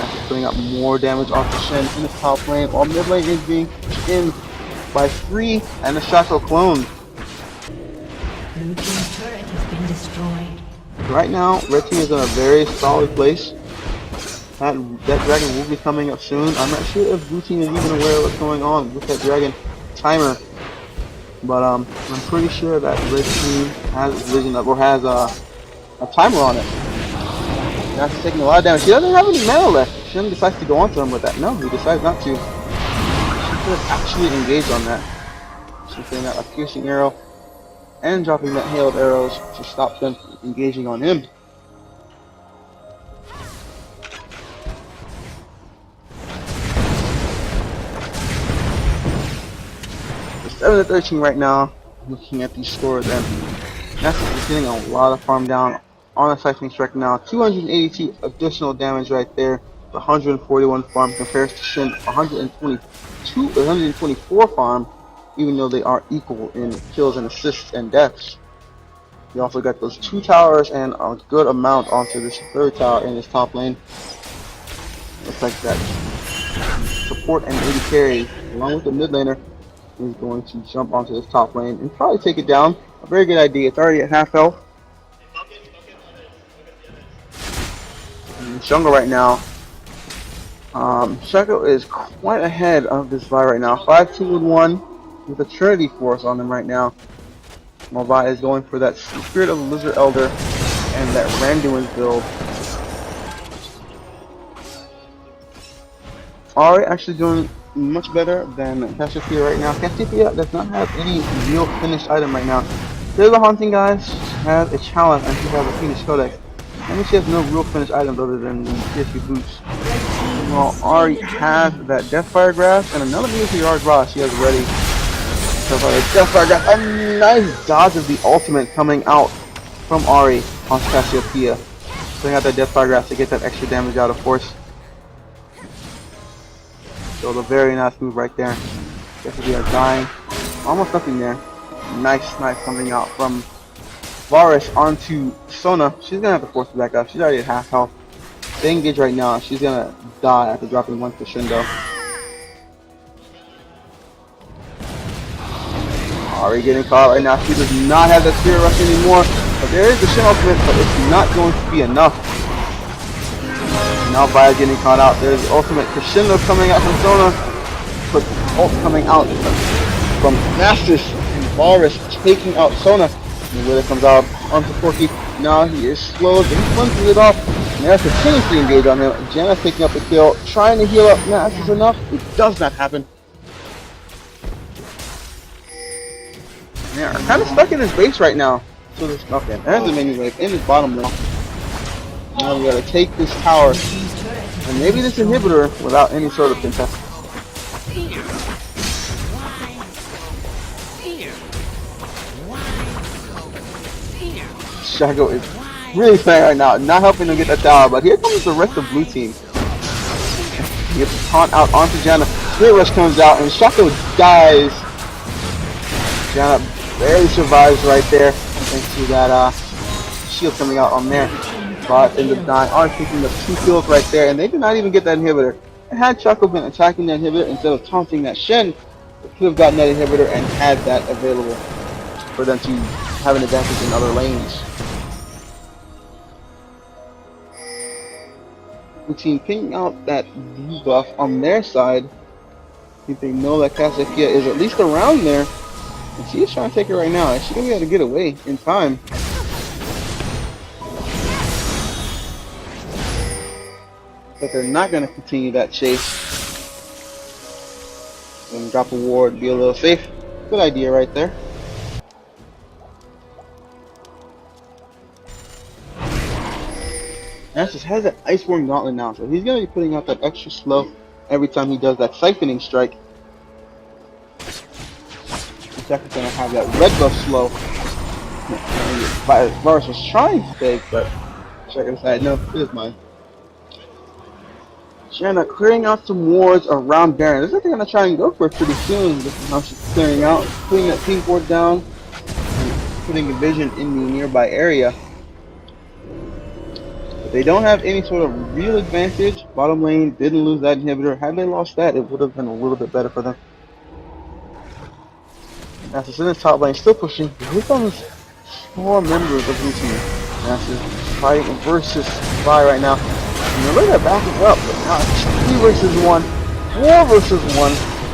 After putting up more damage onto Shen in the top lane, while mid lane is being pushed in by 3 and the Shaco clone. Blue team's turret has been destroyed. Right now, red team is in a very solid place. That dragon will be coming up soon. I'm not sure if blue team is even aware of what's going on with that dragon timer. But I'm pretty sure that red team has vision or has a timer on it. That's taking a lot of damage. He doesn't have any mana left. Shen decides to go onto him with that. No, he decides not to. She could have actually engaged on that. She's putting out a piercing arrow and dropping that hail of arrows to stop them from engaging on him. It's 7-13 right now, looking at these scores, and Nessus is getting a lot of farm down on a Siphoning Strike now. 282 additional damage right there. 141 farm compares to Shen 124 farm, even though they are equal in kills and assists and deaths. You also got those 2 towers and a good amount onto this 3rd tower in this top lane. Looks like that support and AD carry, along with the mid laner, is going to jump onto this top lane and probably take it down. A very good idea. It's already at half health. And jungle right now. Shaco is quite ahead of this Vi right now. 5-2-1 with a Trinity Force on them right now. While Vi is going for that Spirit of the Lizard Elder and that Randuin's build. Ari actually doing much better than Cassiopeia right now. Cassiopeia does not have any real finished item right now. There's a Haunting, guys. She has a challenge and she has a Phoenix Codex. I mean, she has no real finished items other than the PSP boots. Well, Ari has that Deathfire Grasp and another beautiful Yard Rod she has ready. So for the Deathfire Grasp, a nice dodge of the ultimate coming out from Ari on Cassiopeia. Putting out that Deathfire Grasp to get that extra damage out, of course. So a very nice move right there. Cassiopeia dying. Almost nothing there. Nice coming out from Varish onto Sona. She's gonna have to force it back up. She's already at half health. They engage right now. She's gonna die after dropping 1 crescendo. Ari getting caught right now. She does not have that Spirit Rush anymore. But there is the Shin ultimate, but it's not going to be enough. Now Vi getting caught out. There's the ultimate crescendo coming out from Sona. But ult coming out from Nasus and Varish taking out Sona. And Wither comes out onto Corky. Now he is slowed, but he flinches it off. Nasus continues to engage on him. Janna's picking up the kill, trying to heal up. Nasus enough. It does not happen. They are kind of stuck in his base right now. So there's nothing. There's the mini wave in his bottom lane. Now we gotta take this tower and maybe this inhibitor without any sort of contest. Shaco is really playing right now, not helping them get that tower, but here comes the rest of blue team. He gets the taunt out onto Janna. Spirit Rush comes out and Shaco dies. Janna barely survives right there thanks to that shield coming out on there. But ends up dying. Are picking up 2 kills right there, and they did not even get that inhibitor. And had Shaco been attacking that inhibitor instead of taunting that Shen, they could have gotten that inhibitor and had that available for them to have an advantage in other lanes. The team picking out that debuff on their side. I think they know that Cassiopeia is at least around there. And she is trying to take it right now. She's going to be able to get away in time. But they're not going to continue that chase. Going to drop a ward, be a little safe. Good idea right there. Nasus has that Iceborne Gauntlet now, so he's going to be putting out that extra slow every time he does that Siphoning Strike. Second's going to have that red buff slow. Varus was trying to take, but Shaco decided, no, it is mine. Jenna clearing out some wards around Baron. This is what they're going to try and go for pretty soon. This is how she's clearing out, putting that pink ward down, and putting a vision in the nearby area. But they don't have any sort of real advantage. Bottom lane didn't lose that inhibitor. Had they lost that, it would have been a little bit better for them. Nasus in the top lane, still pushing. Here comes 4 members of the team. Nasus fighting versus Vi right now. And they're looking at backing up, but now it's 3 versus 1, 4 versus 1.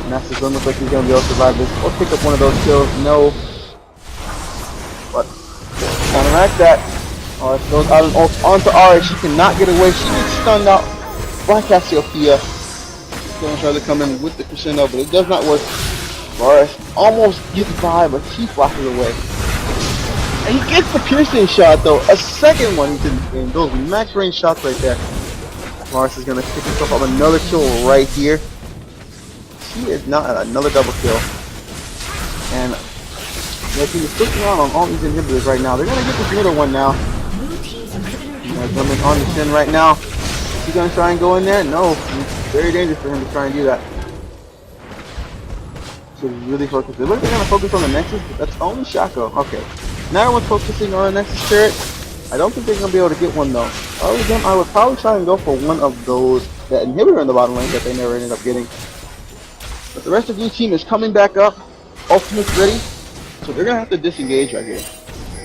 Nasus doesn't look like he's going to be able to survive this or pick up one of those kills. No. But counteract that. RS goes out and ult onto Ari. She cannot get away. She gets stunned out by Cassiopeia. Going to try to come in with the crescendo, but it does not work. RS almost gets by, but she flashes away. And he gets the piercing shot though. A second one he didn't game. Those max range shots right there. RS is going to pick himself up another kill right here. She is not another double kill. And their team is pushing on all these inhibitors right now. They're going to get this middle one now. Coming on the Shin right now. Is he going to try and go in there? No. It's very dangerous for him to try and do that. So really focus. They look like they're going to focus on the Nexus, but that's only Shaco. Okay. Now everyone's focusing on the Nexus turret. I don't think they're going to be able to get one though. If I was them, I would probably try and go for one of those, that inhibitor in the bottom lane that they never ended up getting. But the rest of your team is coming back up. Ultimate's ready. So they're going to have to disengage right here.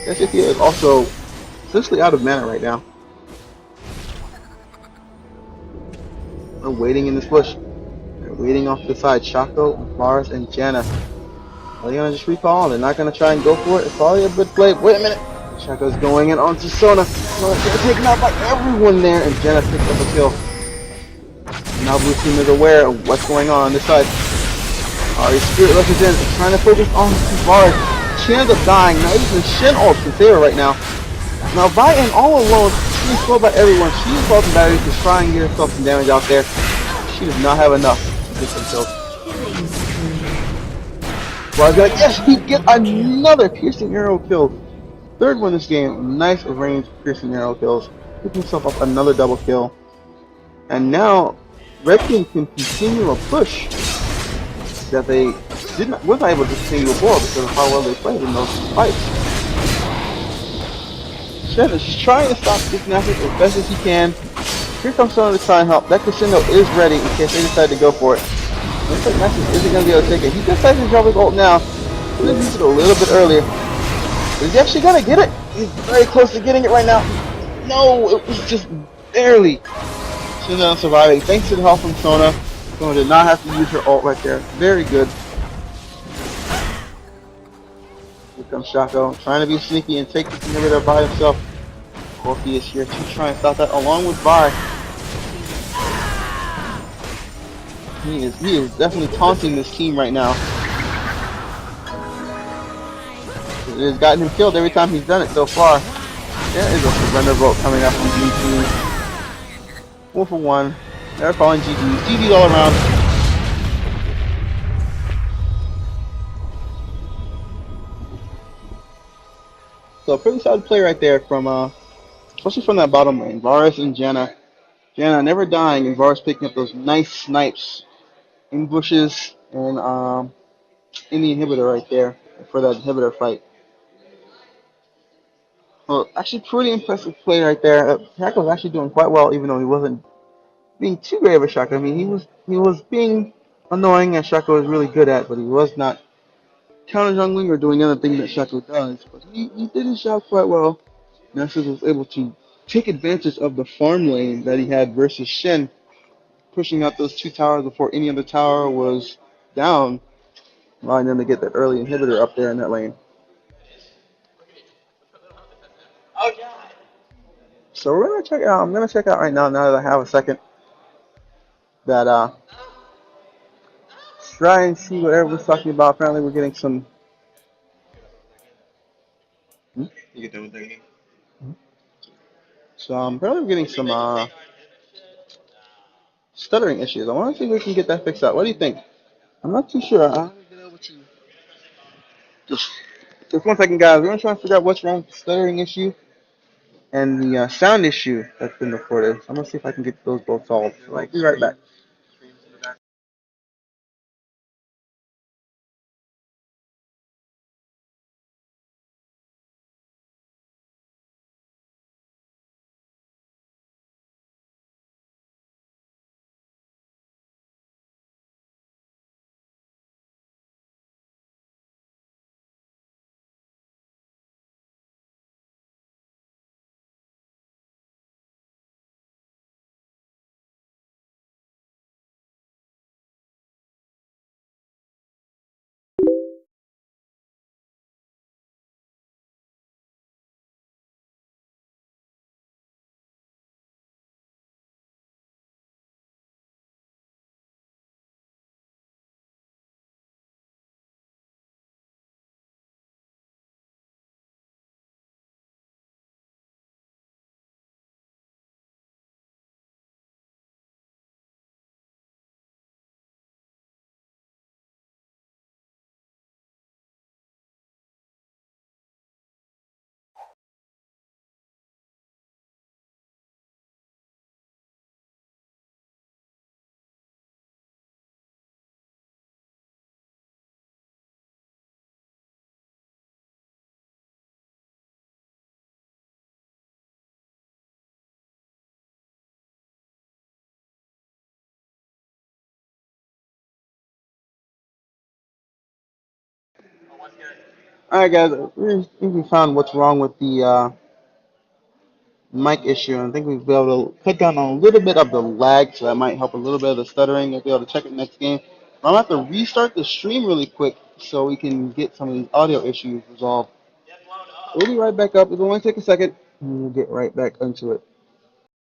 Cassiopeia is also essentially out of mana right now. They're waiting in this bush. They're waiting off the side. Shaco, Mars, and Janna. Are they gonna just recall? They're not gonna try and go for it. It's probably a good play. Wait a minute. Shaco's going in onto Sona. Sona's getting taken out by everyone there, and Janna picks up a kill. Now Blue Team is aware of what's going on this side. Ari's Spirit Rush is in. They're trying to focus on Mars. She ends up dying. Now even Shin ult can save her right now. Now Vi in all alone, she's slowed by everyone. She's close to batteries to try and get herself some damage out there. She does not have enough to get some kills. Well, yes, he gets another piercing arrow kill. Third one this game. Nice range piercing arrow kills. Pick himself up another double kill. And now Red Team can continue a push that they was not able to continue before because of how well they played in those fights. Shen is trying to stop this Nasus as best as he can. Here comes someone to try and help. That crescendo is ready in case they decide to go for it. Looks like Nasus isn't going to be able to take it. He decides to drop his ult now. He could have used it a little bit earlier. But he's actually going to get it. He's very close to getting it right now. No, it was just barely. Shen surviving thanks to the help from Sona. Sona did not have to use her ult right there. Very good. Here comes Shaco, trying to be sneaky and take this inhibitor by himself. Corki is here to try and stop that along with Vi. He is definitely taunting this team right now. It has gotten him killed every time he's done it so far. There is a surrender vote coming up from Blue Team. 4 for 1. They're calling GG's. GG's all around. So pretty solid play right there from especially from that bottom lane. Varus and Janna. Janna never dying and Varus picking up those nice snipes in bushes and in the inhibitor right there for that inhibitor fight. Well, actually pretty impressive play right there. Shaco was actually doing quite well even though he wasn't being too great of a Shaco. I mean he was being annoying as Shaco is really good at, but he was not counter jungling or doing other things that Shaco does. But he did his job quite well. Nasus was able to take advantage of the farm lane that he had versus Shen, pushing out those 2 towers before any other tower was down, allowing them to get that early inhibitor up there in that lane. So we're gonna check out. I'm gonna check out right now. Now that I have a second, that try and see what everyone's talking about. Apparently, we're getting some. You get done with that game? So apparently, we're getting some stuttering issues. I want to see if we can get that fixed out. What do you think? I'm not too sure. I haven't been able to. Just 1 second, guys. We're gonna try and figure out what's wrong with the stuttering issue. and the sound issue that's been reported. So I'm gonna see if I can get those both solved. So I'll be right back. All right, guys. I think we found what's wrong with the mic issue, and I think we'll be able to cut down on a little bit of the lag, so that might help a little bit of the stuttering. I'll be able to check it next game. I'm gonna have to restart the stream really quick so we can get some of these audio issues resolved. We'll be right back up. It'll only take a second, and we'll get right back into it.